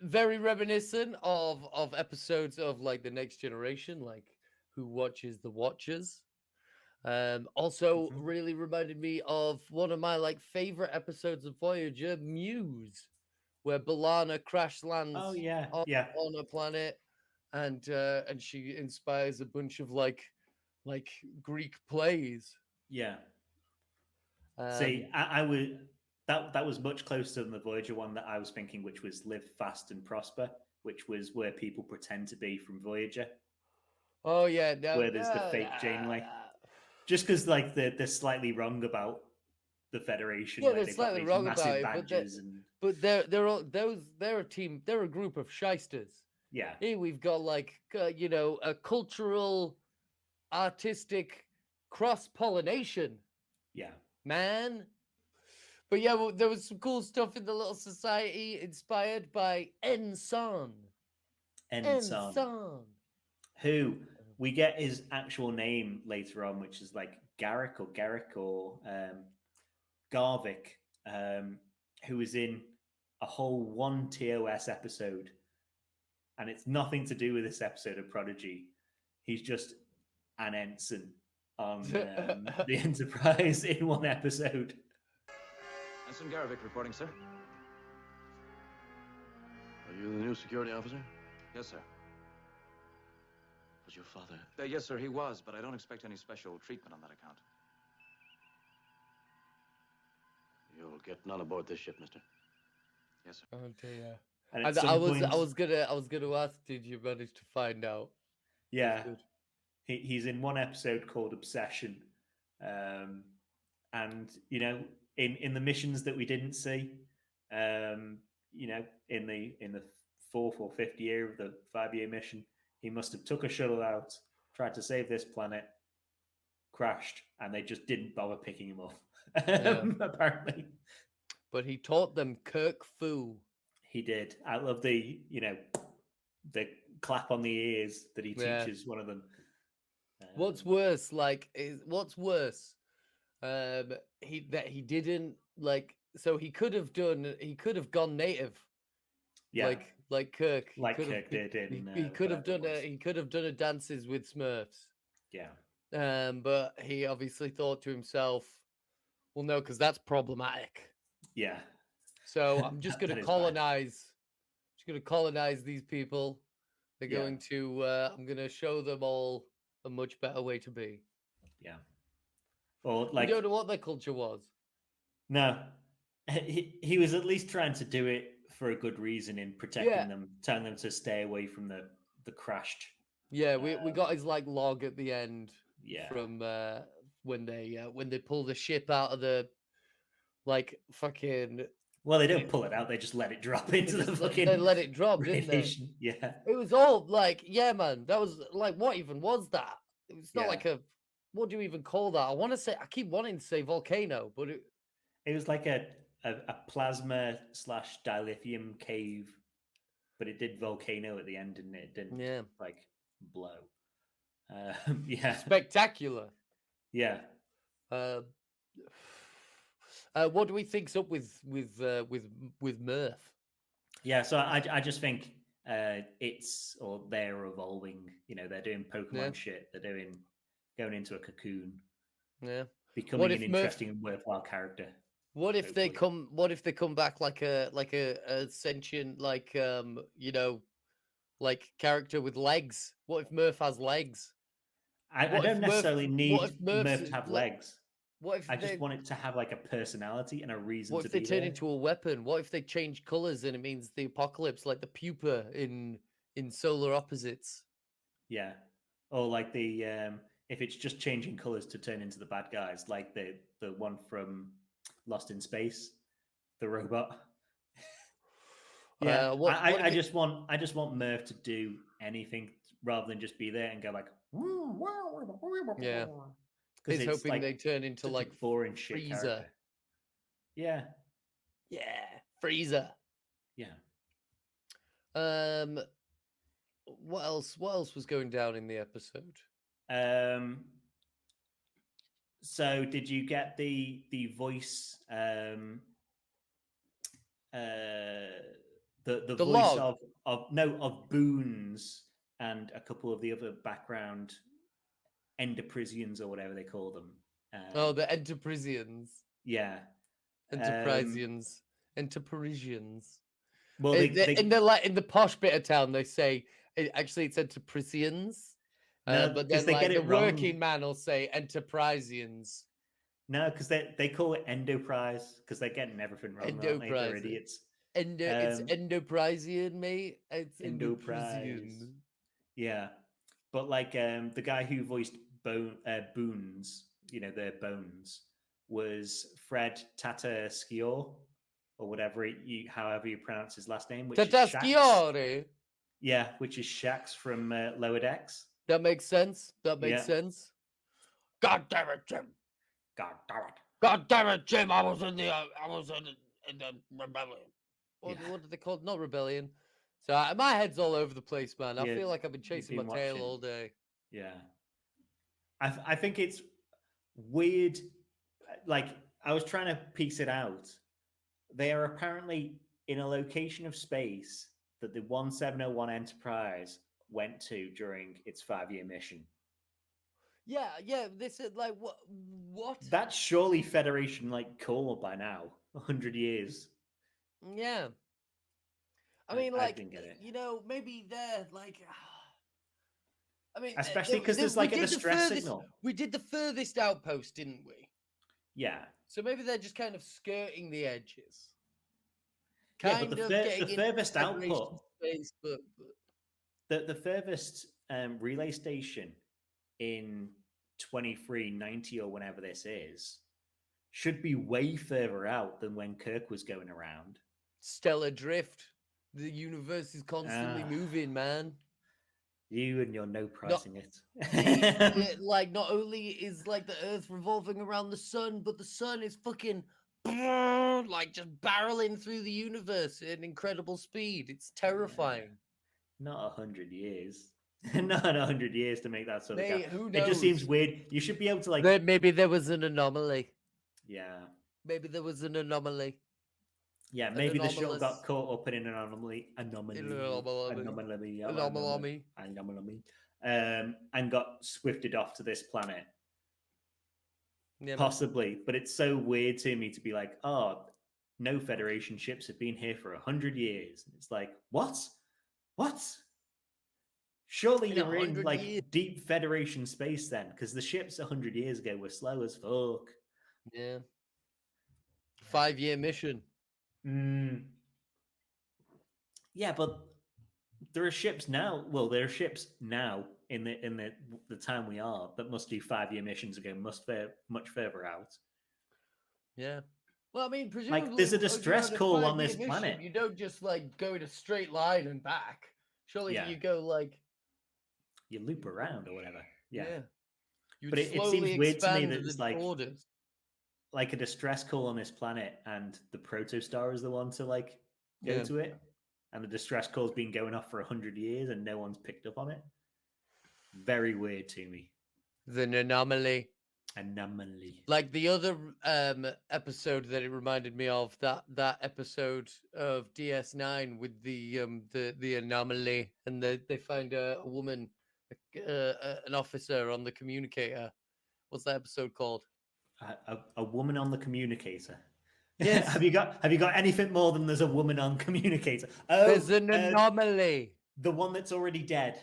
Very reminiscent of episodes of like the Next Generation, like Who Watches the Watchers. Also mhm. really reminded me of one of my like favorite episodes of Voyager, Muse, where B'Elanna crash Oh lands yeah, on, yeah, on a planet, and she inspires a bunch of like Greek plays. yeah. Um, See, I would that was much closer than the Voyager one that I was thinking, which was Live Fast and Prosper, which was where people pretend to be from Voyager, oh yeah, no, where there's the fake Janeway. Just because like they're slightly wrong about the Federation, yeah, like they're they've got slightly these wrong about massive it, badges and but they're all they're a team, they're a group of shysters. yeah, Here we've got like a cultural, artistic cross pollination, yeah, man. But yeah, well, there was some cool stuff in the little society inspired by Ensign. Ensign, Ensign. who we get his actual name later on, which is like Garrick or Garvik, who was in a whole one TOS episode, and it's nothing to do with this episode of Prodigy. He's just an ensign on the Enterprise in one episode. Ensign Garavik reporting, sir. Are you the new security officer? Yes, sir. Was your father? Yes, sir, he was, but I don't expect any special treatment on that account. You'll get none aboard this ship, mister. Yes, sir. Oh dear. And And at some point, I was gonna ask, did you manage to find out? yeah, Good. he's in one episode called Obsession, and in the missions that we didn't see, in the fourth or fifth year of the 5-year mission, he must have took a shuttle out, tried to save this planet, crashed, and they just didn't bother picking him up. Apparently, But he taught them Kirk Fu. he did. I love the clap on the ears that he Yeah. teaches one of them. What's worse, what's worse? He didn't like. So he could have gone native. Yeah, like Kirk. like Kirk did in. He could have whatever done it was. he could have done a dances with Smurfs. Yeah, But he obviously thought to himself, well, no, because that's problematic. yeah. So I'm just That going to is bad. colonize. Just going to colonize these people. They're Yeah. going to. I'm going to show them all a much better way to be. Yeah. Or You like don't know what their culture was. no, he was at least trying to do it for a good reason in protecting Yeah. them, telling them to stay away from the crashed. Yeah, we got his like log at the end Yeah, from when they pull the ship out of the like fucking. well, they don't pull it out; they just let it drop into the fucking. They let it drop, didn't they? radiation. Yeah, It was all like, yeah, man. That was like, what even was that? It's not Yeah. like a. What do you even call that? I keep wanting to say volcano, but it was like a plasma / dilithium cave, but it did volcano at the end, and it didn't yeah, like blow. Yeah, spectacular. yeah. What do we think's up with Murph? Yeah, so I just think they're evolving. They're doing Pokemon Yeah. shit. They're going into a cocoon, Yeah. becoming if an Murph- interesting and worthwhile character. What if they Hopefully. What if they come back like a sentient like like character with legs? What if Murph has legs? I What if don't Murph- necessarily need what if Murph's Murph to have legs. What if I just they want it to have like a personality and a reason What to if they be turn there. into a weapon? What if they change colors and it means the apocalypse, like the pupa in Solar Opposites? Yeah, or like the if it's just changing colors to turn into the bad guys, like the one from Lost in Space, the robot. Yeah, What if I it- just want Murph to do anything rather than just be there and go like, Yeah. because He's it's hoping like they turn into such a like boring shit Freezer. character. Yeah, Yeah, Freezer. yeah. What else? What else was going down in the episode? So did you get the voice the The voice log. of Boons and a couple of the other background Enderprisians or whatever they call them. Oh, the Enterprisians. Yeah. Enterprisians. Enterprisians. Well, In they in the posh bit of town, they say actually it's Enterprisians. no, But because then they get the it wrong. working man will say Enterprisians. No, because they call it Endoprise because they're getting everything wrong, aren't they? They're Endoprisian. idiots. It's Endoprisian, mate. It's Endoprise. Endoprisian. Yeah, but like the guy who voiced Boons, their Bones, was Fred Tatasciore or whatever however you pronounce his last name, which is Shax. Tatasciore. Yeah, which is Shax from Lower Decks. That makes sense. That makes Yeah. sense. God damn it, Jim. God damn it. God damn it, Jim. I was in the rebellion. What, Yeah. what did they call it? Not rebellion. So my head's all over the place, man. I Yeah, feel like I've been chasing my been tail watching. all day. Yeah. I think it's weird. Like, I was trying to piece it out. They are apparently in a location of space that the 1701 Enterprise went to during its 5-year mission. Yeah, yeah. This is like what? What? That's surely Federation like cool by now. 100 years. Yeah. I mean, I like didn't get it. maybe they're like. I mean, Especially because there's like a distress signal. We did the furthest outpost, didn't we? Yeah. So maybe they're just kind of skirting the edges. Yeah, but the furthest Federation output, space, but the furthest relay station in 2390 or whenever this is, should be way further out than when Kirk was going around. stellar drift. The universe is constantly moving, man. You and your no pricing Like, not only is like the Earth revolving around the sun, but the sun is fucking like just barreling through the universe at incredible speed. It's terrifying. Not 100 years. Not 100 years to make that sort of gap. Who It knows? just seems weird. You should be able to like. Maybe there was an anomaly. Yeah. Maybe there was an anomaly. Yeah, maybe the shuttle got caught up in an anomaly, and got swifted off to this planet. Yeah, possibly, but it's so weird to me to be like, oh, no Federation ships have been here for 100 years. And it's like, what? Surely you're in like deep Federation space then, because the ships 100 years ago were slow as fuck. Yeah. 5-year mission. Yeah, but there are ships now. Well, there are ships now in the time we are that must do 5-year missions again, much further out. Yeah. Well, I mean, presumably, like there's a distress call on this planet. You don't just like go in a straight line and back. Surely you go like you loop around or whatever. Yeah. But it seems weird to me that it's like borders. Like a distress call on this planet, and the protostar is the one to like go to it, and the distress call's been going off for 100 years, and no one's picked up on it. Very weird to me. The anomaly. Like the other episode that it reminded me of, that episode of DS9 with the anomaly, and they find a woman, an officer on the communicator. What's that episode called? A woman on the communicator. Yes. have you got anything more than there's a woman on communicator? Oh, there's an anomaly. The one that's already dead.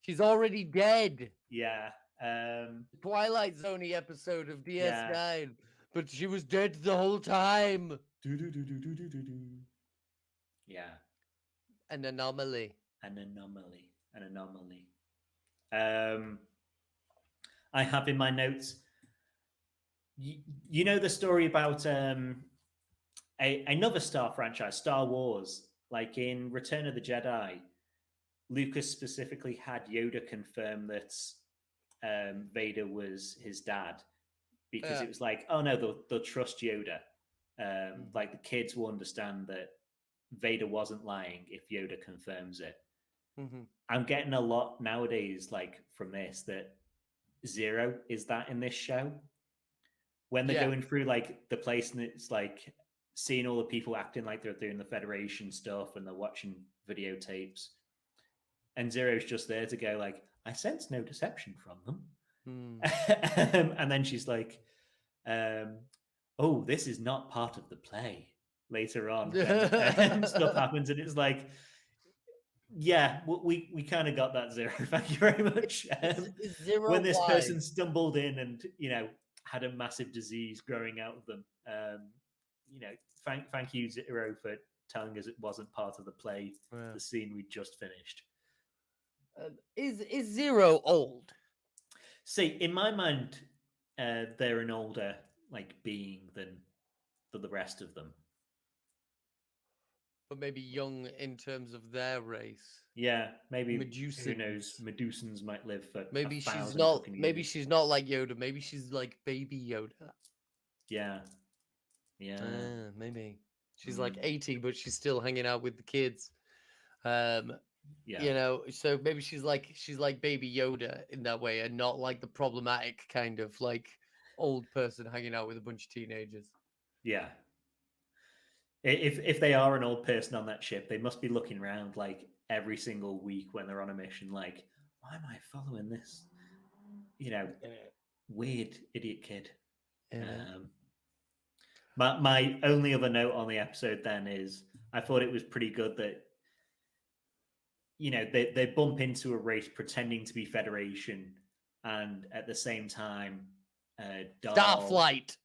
She's already dead. Yeah. Twilight Zone episode of DS9, but she was dead the whole time. Yeah. An anomaly. I have in my notes. You know the story about another Star franchise, Star Wars, like in Return of the Jedi. Lucas specifically had Yoda confirm that Vader was his dad, because it was like, oh no, they'll trust Yoda. Like the kids will understand that Vader wasn't lying if Yoda confirms it. Mhm. I'm getting a lot nowadays, like from this, that Zero is that in this show. When they're Yeah. going through like the place and it's like seeing all the people acting like they're doing the Federation stuff and they're watching videotapes, and Zero's just there to go like, I sense no deception from them. And then she's like, oh, this is not part of the play later on when stuff happens. And it's like, yeah, we kind of got that, Zero. Thank you very much. Is Zero When this wise? person stumbled in and, had a massive disease growing out of them, thank you, Zero, for telling us it wasn't part of the play, Yeah. the scene we just finished. Is Zero old? See, in my mind, they're an older being than the rest of them. But maybe young in terms of their race. Yeah, maybe who Medusans. knows? Medusans might live for Maybe 1,000 she's not. fucking Maybe years. she's not like Yoda. Maybe she's like baby Yoda. Yeah, Maybe she's like 80, but she's still hanging out with the kids. Yeah. So maybe she's like baby Yoda in that way, and not like the problematic kind of like old person hanging out with a bunch of teenagers. Yeah. If they are an old person on that ship, they must be looking around like every single week when they're on a mission, like, why am I following this? Weird idiot kid. My only other note on the episode then is I thought it was pretty good that they bump into a race pretending to be Federation, and at the same time, Starflight,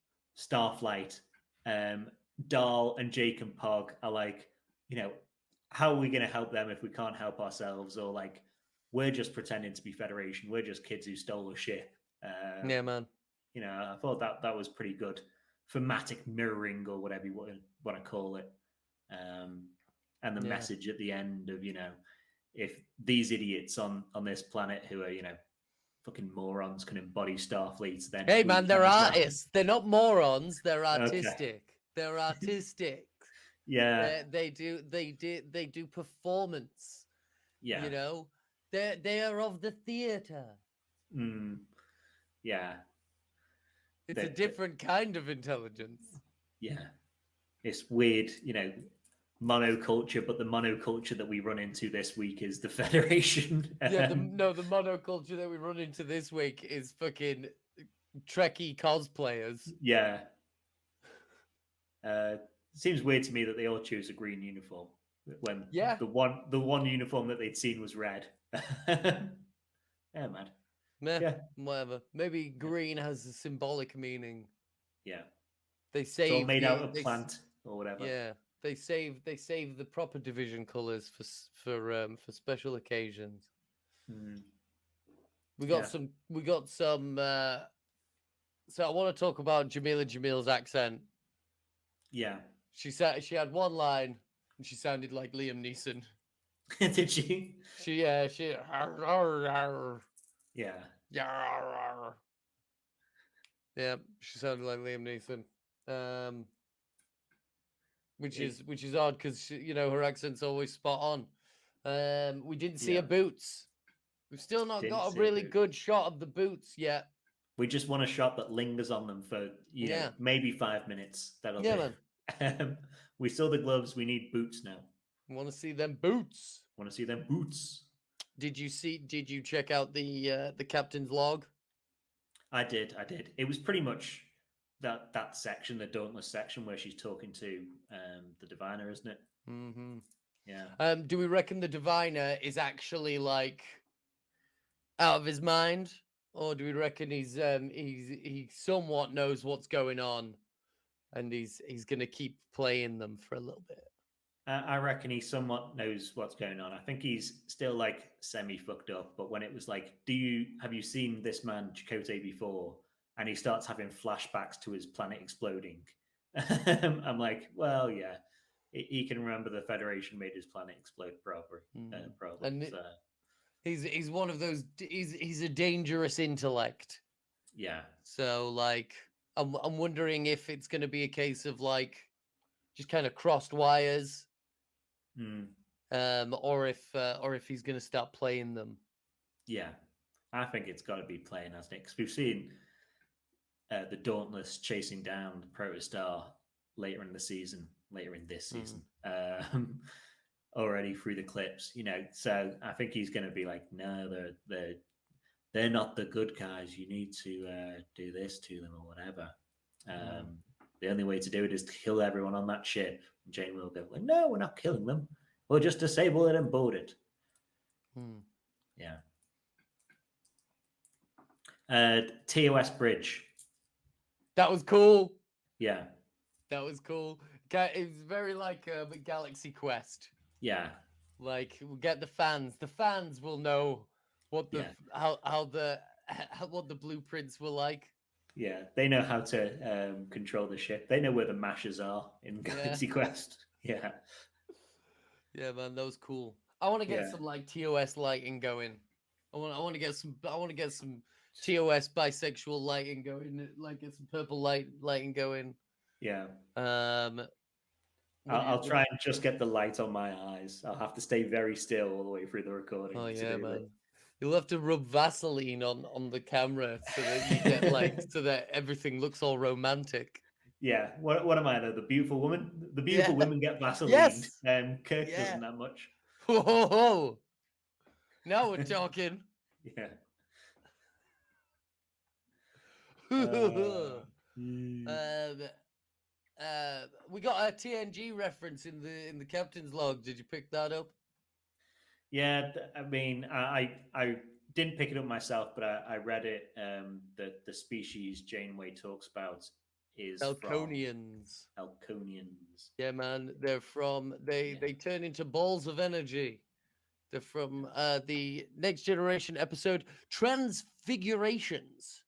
Dahl and Jake and Pog are like, how are we going to help them if we can't help ourselves? Or like, we're just pretending to be Federation. We're just kids who stole a ship. Yeah, man. I thought that was pretty good. Thematic mirroring or whatever you want to call it. And the message at the end of, if these idiots on this planet who are, fucking morons can embody Starfleet, then hey man, they're artists. Well. They're not morons. They're artistic. Okay. They're artistic. Yeah, they do performance. yeah. They are of the theater. Yeah, it's a different kind of intelligence. Yeah, it's weird, monoculture, but the monoculture that we run into this week is the Federation. Yeah, the monoculture that we run into this week is fucking Trekkie cosplayers. Yeah. Seems weird to me that they all choose a green uniform when the one uniform that they'd seen was red. Yeah, man. Whatever. Maybe green has a symbolic meaning. Yeah. They save it's all made out of plant or whatever. Yeah. They save the proper division colors for special occasions. We got some so I want to talk about Jamila Jamil's accent. Yeah. She had one line and she sounded like Liam Neeson. Did she? Yeah. Yeah, she sounded like Liam Neeson. Which is odd because her accent's always spot on. We didn't see her boots. We've still not got a really good shot of the boots yet. We just want a shot that lingers on them for maybe 5 minutes. That'll do. Man. We saw the gloves. We need boots now. Want to see them boots? Did you check out the captain's log? I did. It was pretty much that section, the Dauntless section, where she's talking to the Diviner, isn't it? Mm-hmm. Yeah. Do we reckon the Diviner is actually like out of his mind, or do we reckon he somewhat knows what's going on, and he's gonna keep playing them for a little bit? I reckon he somewhat knows what's going on. I think he's still like semi fucked up. But when it was like, have you seen this man Chakotay before? And he starts having flashbacks to his planet exploding. I'm like, well, yeah, he can remember the Federation made his planet explode probably. And he's one of those. He's a dangerous intellect. Yeah. So like, I'm wondering if it's going to be a case of like, just kind of crossed wires. or if he's going to start playing them. Yeah, I think it's got to be playing, hasn't it? Because we've seen the Dauntless chasing down the Protostar later in this season, already through the clips. So I think he's going to be like, no, they're not the good guys. You need to do this to them or whatever. The only way to do it is to kill everyone on that ship. And Jane will go, like, no, we're not killing them. We'll just disable it and board it. Yeah. TOS bridge. That was cool. Yeah. That was cool. It's very like a Galaxy Quest. Yeah. Like, we'll get the fans. The fans will know what the what the blueprints were like. Yeah, they know how to control the ship. They know where the mashers are in Galaxy Quest. Yeah. Yeah, man, that was cool. I want to get some like TOS lighting going. I want to get some TOS bisexual lighting going. Like, get some purple lighting going. Yeah. I'll try and just get the light on my eyes. I'll have to stay very still all the way through the recording. Oh yeah, man. You'll have to rub Vaseline on the camera so that you get like so that everything looks all romantic. Yeah. What am I though? The beautiful woman? The beautiful women get Vaseline. Yes. And Kirk doesn't that much. Whoa. Now we're talking. Yeah. We got a TNG reference in the captain's log. Did you pick that up? Yeah, I mean, I didn't pick it up myself, but I read it. That the species Janeway talks about is Elconians. Elconians. Yeah, man, they're from they turn into balls of energy. They're from the Next Generation episode Transfigurations.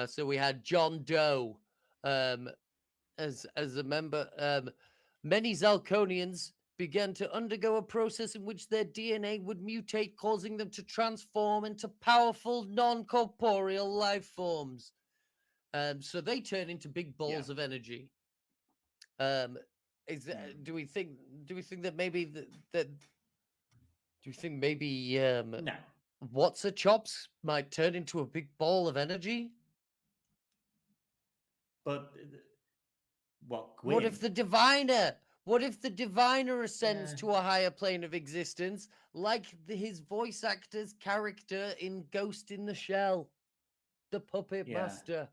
So we had John Doe as a member. Many Zalconians began to undergo a process in which their DNA would mutate, causing them to transform into powerful, non-corporeal life forms. So they turn into big balls of energy. Do we think that maybe that? Do you think maybe no? What's a chops might turn into a big ball of energy? But what? Gwyn? What if the diviner? What if the diviner ascends to a higher plane of existence, like his voice actor's character in Ghost in the Shell, the Puppet Master?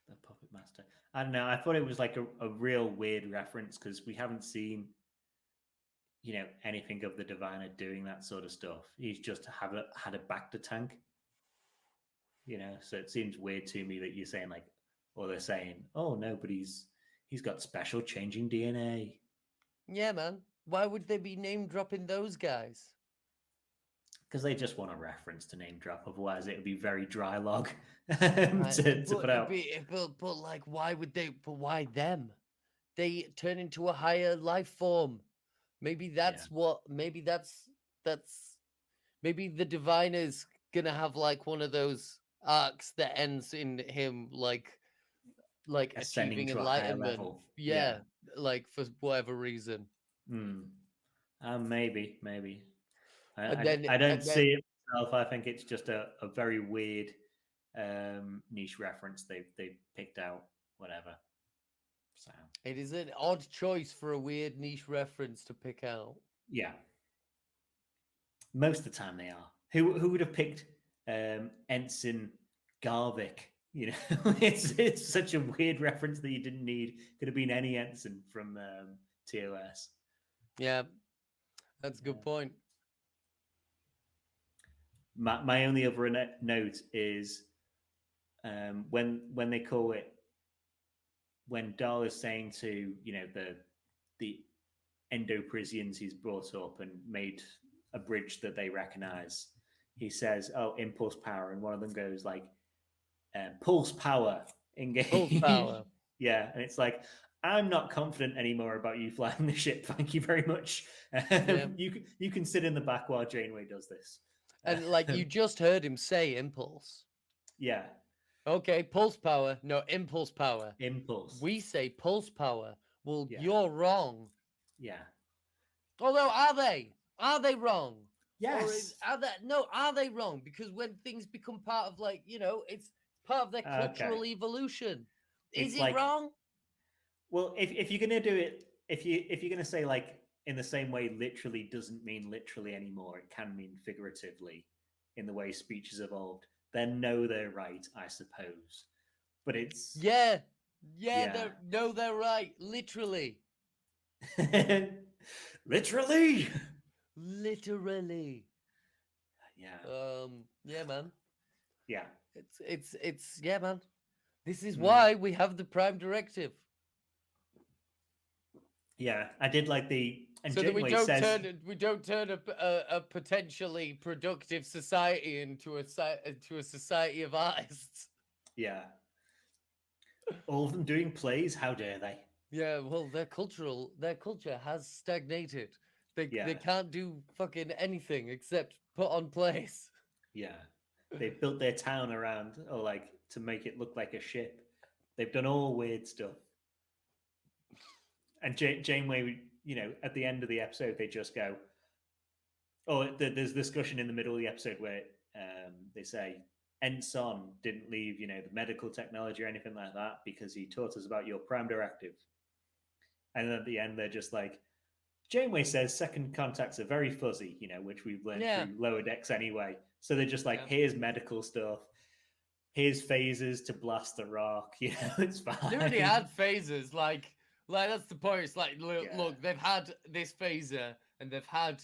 The Puppet Master. I don't know. I thought it was like a real weird reference because we haven't seen, anything of the diviner doing that sort of stuff. He's just had a back to tank. So it seems weird to me that you're saying like, or they're saying, oh no, but he's got special changing DNA. Yeah, man. Why would they be name dropping those guys? Because they just want a reference to name drop. Otherwise, it would be very dry log to put out. But like, why would they? But why them? They turn into a higher life form. Maybe that's what. Maybe that's. Maybe the diviner's gonna have like one of those arcs that ends in him like ascending achieving to enlightenment. Yeah, like for whatever reason. Maybe. I don't see it myself. I think it's just a very weird niche reference they've picked out. Whatever. So it is an odd choice for a weird niche reference to pick out. Yeah. Most of the time they are. Who would have picked Ensign Garvik? It's such a weird reference that you didn't need. Could have been any ensign from TOS. Yeah, that's a good point. My only other note is when they call it, when Dahl is saying to the Endoprisians he's brought up and made a bridge that they recognize, he says, "Oh, impulse power," and one of them goes like, "Pulse power, engage." Pulse power. Yeah, and it's like, I'm not confident anymore about you flying the ship. Thank you very much. You can sit in the back while Janeway does this. And like you just heard him say impulse. Yeah. Okay, pulse power. No, impulse power. Impulse. We say pulse power. Well, you're wrong. Yeah. Although, are they? Are they wrong? Or Yes. are they wrong? Because when things become part of, like, it's part of their cultural evolution. Is It's it like, wrong? well, if you're gonna do it, if you're gonna say like in the same way, literally doesn't mean literally anymore. It can mean figuratively in the way speech has evolved. Then no, they're right, I suppose. But it's Yeah. Yeah, yeah, they're right. Literally. literally. Literally. Yeah, Yeah, man. yeah, It's yeah, man. This is mm, why we have the Prime Directive. yeah. I did like and So that Janeway says, we don't turn a potentially productive society into a society of artists. yeah, all of them doing plays. How dare they? Yeah, well, their culture has stagnated. They Yeah, can't do fucking anything except put on plays. yeah. They built their town around, or like to make it look like a ship. They've done all weird stuff. And Janeway, at the end of the episode, they just go, "Oh, there's discussion in the middle of the episode where they say Ensign didn't leave, the medical technology or anything like that because he taught us about your Prime Directive." And then at the end, they're just like, Janeway says second contacts are very fuzzy, which we've learned Yeah. through lower decks anyway. So they're just like, Yeah. here's medical stuff. Here's phasers to blast the rock. It's fine. They already had phasers. Like that's the point. It's like, look, Yeah. look, they've had this phaser and they've had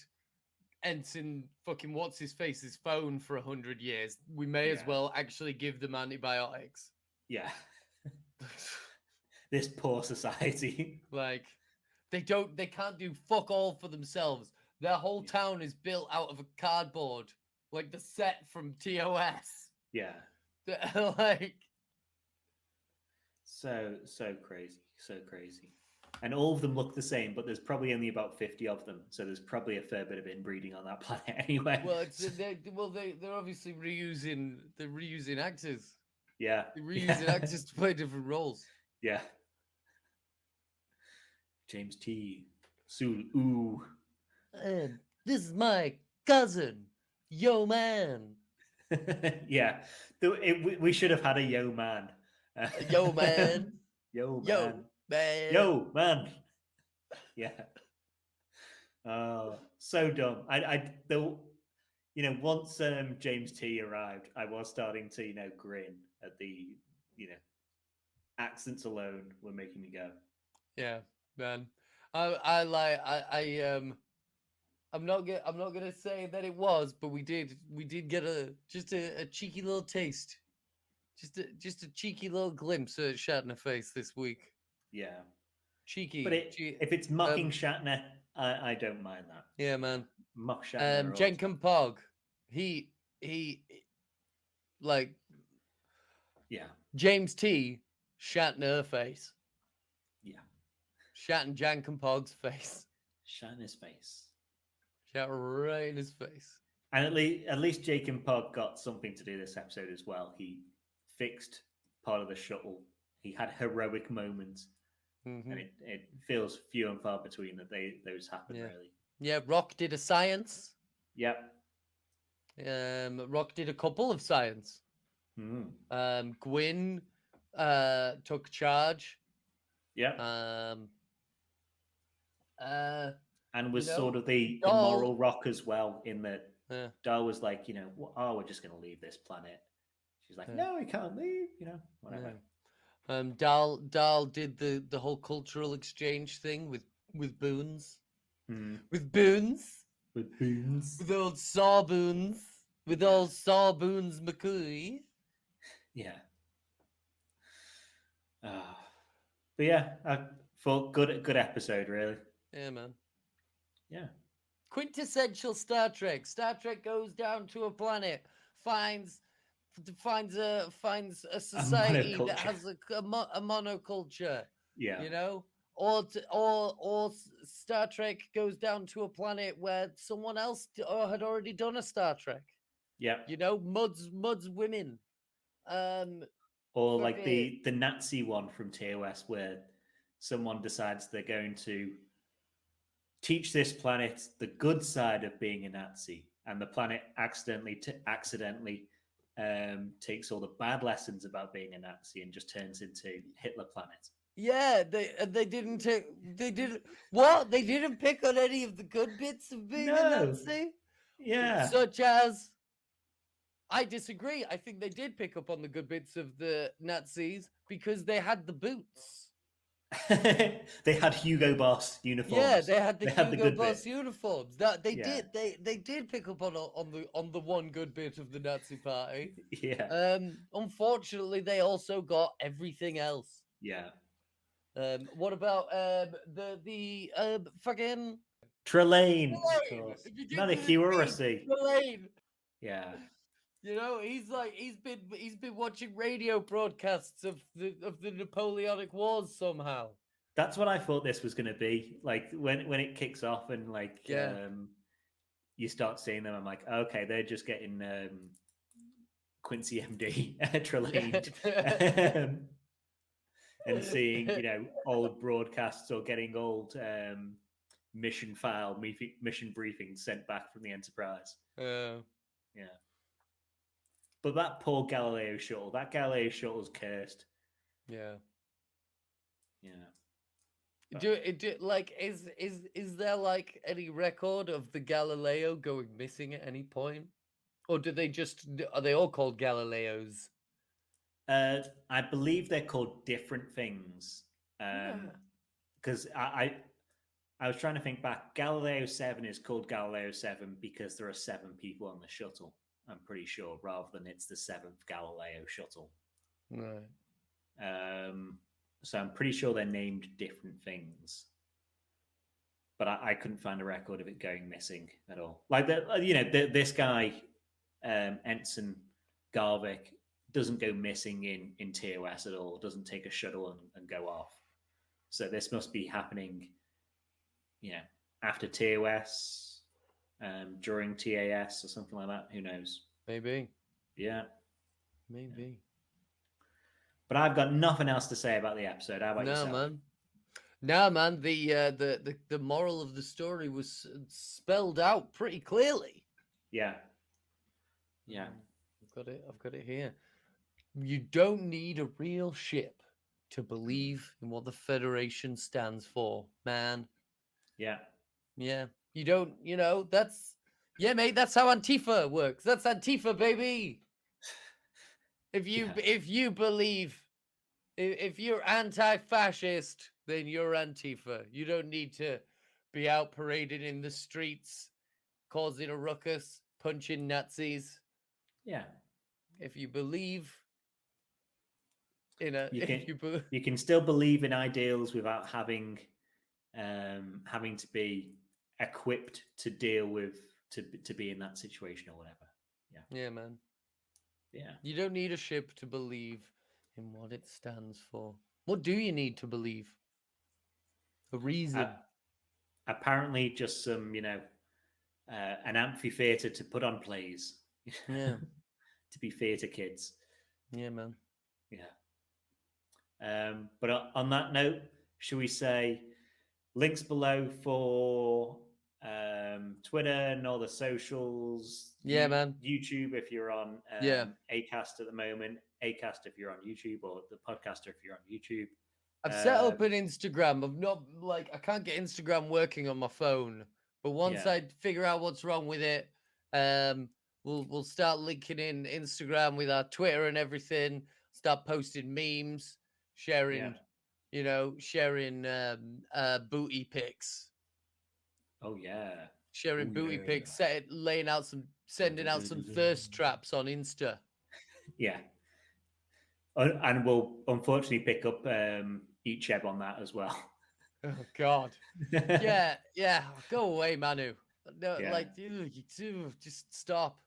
Ensign fucking what's his face's phone for 100 years. We may as Yeah. well actually give them antibiotics. Yeah. This poor society. Like they can't do fuck all for themselves. Their whole Yeah. town is built out of a cardboard, like the set from TOS. Yeah. Like So crazy. And all of them look the same, but there's probably only about 50 of them. So there's probably a fair bit of inbreeding on that planet anyway. well, they're obviously reusing actors. Yeah. They're reusing actors to play different roles. Yeah. James T. Sul. Ooh. And this is my cousin, Yo Man. Yeah. We should have had a Yo Man. Yo Man. Yo Man. Yo Man. Yo Man. Yeah. Oh, so dumb. Once James T arrived, I was starting to grin at the accents alone were making me go. Yeah, man. I'm not gonna say that it was, but we did get a cheeky little taste, just a cheeky little glimpse at Shatner face this week. Yeah, Cheeky. but if it's mocking Shatner, I don't mind that. Yeah, man. Mock Shatner. Jenkin Pog, he like yeah. James T. Shatner face. Yeah. Shat and Jenkin Pog's face. Shatner's face. Shat right in his face. And at least Jake and Pog got something to do this episode as well. He fixed part of the shuttle. He had heroic moments. Mm-hmm. And it feels few and far between that those happen, really. Yeah, Rock did a science. Yep. Rock did a couple of science. Gwyn took charge. Yeah. And was you know, sort of the moral rock as well, in that Dahl was like, we're just going to leave this planet. She's like, no, we can't leave, whatever. Dahl did the whole cultural exchange thing with Boons. With old Sawboons. With old Sawboons McCoy. Yeah. But yeah, I thought good episode, really. Yeah, man. Yeah. Quintessential Star Trek. Star Trek goes down to a planet, finds a society that has a monoculture. Yeah. Or Star Trek goes down to a planet where someone else had already done a Star Trek. Yeah. Muds women. Or like the Nazi one from TOS, where someone decides they're going to teach this planet the good side of being a Nazi, and the planet accidentally takes all the bad lessons about being a Nazi and just turns into Hitler planet. Yeah, they didn't take they didn't what they didn't pick on any of the good bits of being a No. Nazi, Yeah. such as. I disagree. I think they did pick up on the good bits of the Nazis because they had the boots. They had Hugo Boss uniforms. Yeah, they had the Hugo good Boss bit. uniforms. That they Yeah. did. They did pick up on the one good bit of the Nazi party. Yeah. Unfortunately, they also got everything else. Yeah. What about the fucking Trelane, of Trelane? course. If you get Another to the heresy. Trelane. Yeah. You know, he's been watching radio broadcasts of the Napoleonic Wars somehow. That's what I thought this was going to be. Like when it kicks off and like Yeah. you start seeing them, I'm like, okay, they're just getting Quincy MD Trelane. And seeing, you know, old broadcasts or getting old mission briefings sent back from the Enterprise. Yeah. But that poor Galileo shuttle, shuttle's cursed. Yeah. Yeah. Is there like any record of the Galileo going missing at any point? Or are they all called Galileos? I believe they're called different things. Because I was trying to think back. Galileo 7 is called Galileo 7 because there are 7 people on the shuttle, I'm pretty sure, rather than it's the 7th Galileo shuttle. Right. So I'm pretty sure they're named different things. But I couldn't find a record of it going missing at all. Like, this guy, Ensign Garvik, doesn't go missing in TOS at all, doesn't take a shuttle and go off. So this must be happening, after TOS, during TAS or something like that. Who knows? Maybe. Yeah. Maybe. Yeah. But I've got nothing else to say about the episode. How about yourself? No, man. The moral of the story was spelled out pretty clearly. Yeah. Yeah. I've got it here. You don't need a real ship to believe in what the Federation stands for, man. Yeah. Yeah. You don't, mate, that's how Antifa works. That's Antifa, baby. If you believe, if you're anti-fascist, then you're Antifa. You don't need to be out parading in the streets, causing a ruckus, punching Nazis. Yeah. If you believe in you can still believe in ideals without having to be equipped to deal with to be in that situation or whatever. Yeah, man. Yeah. You don't need a ship to believe in what it stands for. What do you need to believe? A reason. Apparently just some, an amphitheater to put on plays. Yeah. To be theater kids. Yeah, man. Yeah. But on that note, should we say links below for Twitter and all the socials? Yeah, man. YouTube if you're on Acast at the moment. Acast if you're on YouTube, or the podcaster if you're on YouTube. I've set up an Instagram. I can't get Instagram working on my phone. But once I figure out what's wrong with it, we'll start linking in Instagram with our Twitter and everything. Start posting memes, sharing booty pics. Oh yeah. Sharing booty pics, sending out some thirst traps on Insta. Yeah. And we'll unfortunately pick up Icheb on that as well. Oh God. Yeah. Go away, Manu. No, just stop.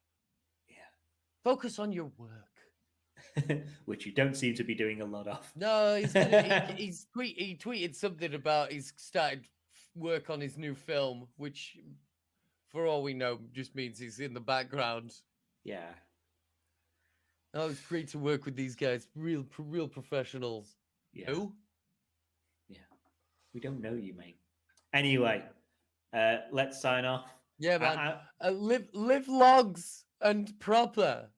Yeah. Focus on your work. Which you don't seem to be doing a lot of. No, he tweeted something about he's started work on his new film, which, for all we know, just means he's in the background. Yeah. Oh, it's great to work with these guys. Real professionals. Yeah. Who? Yeah. We don't know you, mate. Anyway, Let's sign off. Yeah, man. Live logs and proper.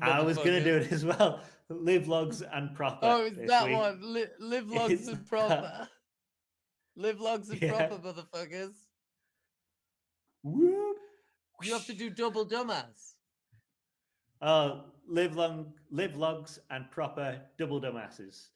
I was gonna do motherfuckers. it as well. Live logs and proper. Oh, it's this that week. one. Live logs It's and that. proper. Live logs and Yeah. proper, motherfuckers. Whoop. You have to do double dumbass. Oh, live logs and proper double dumbasses.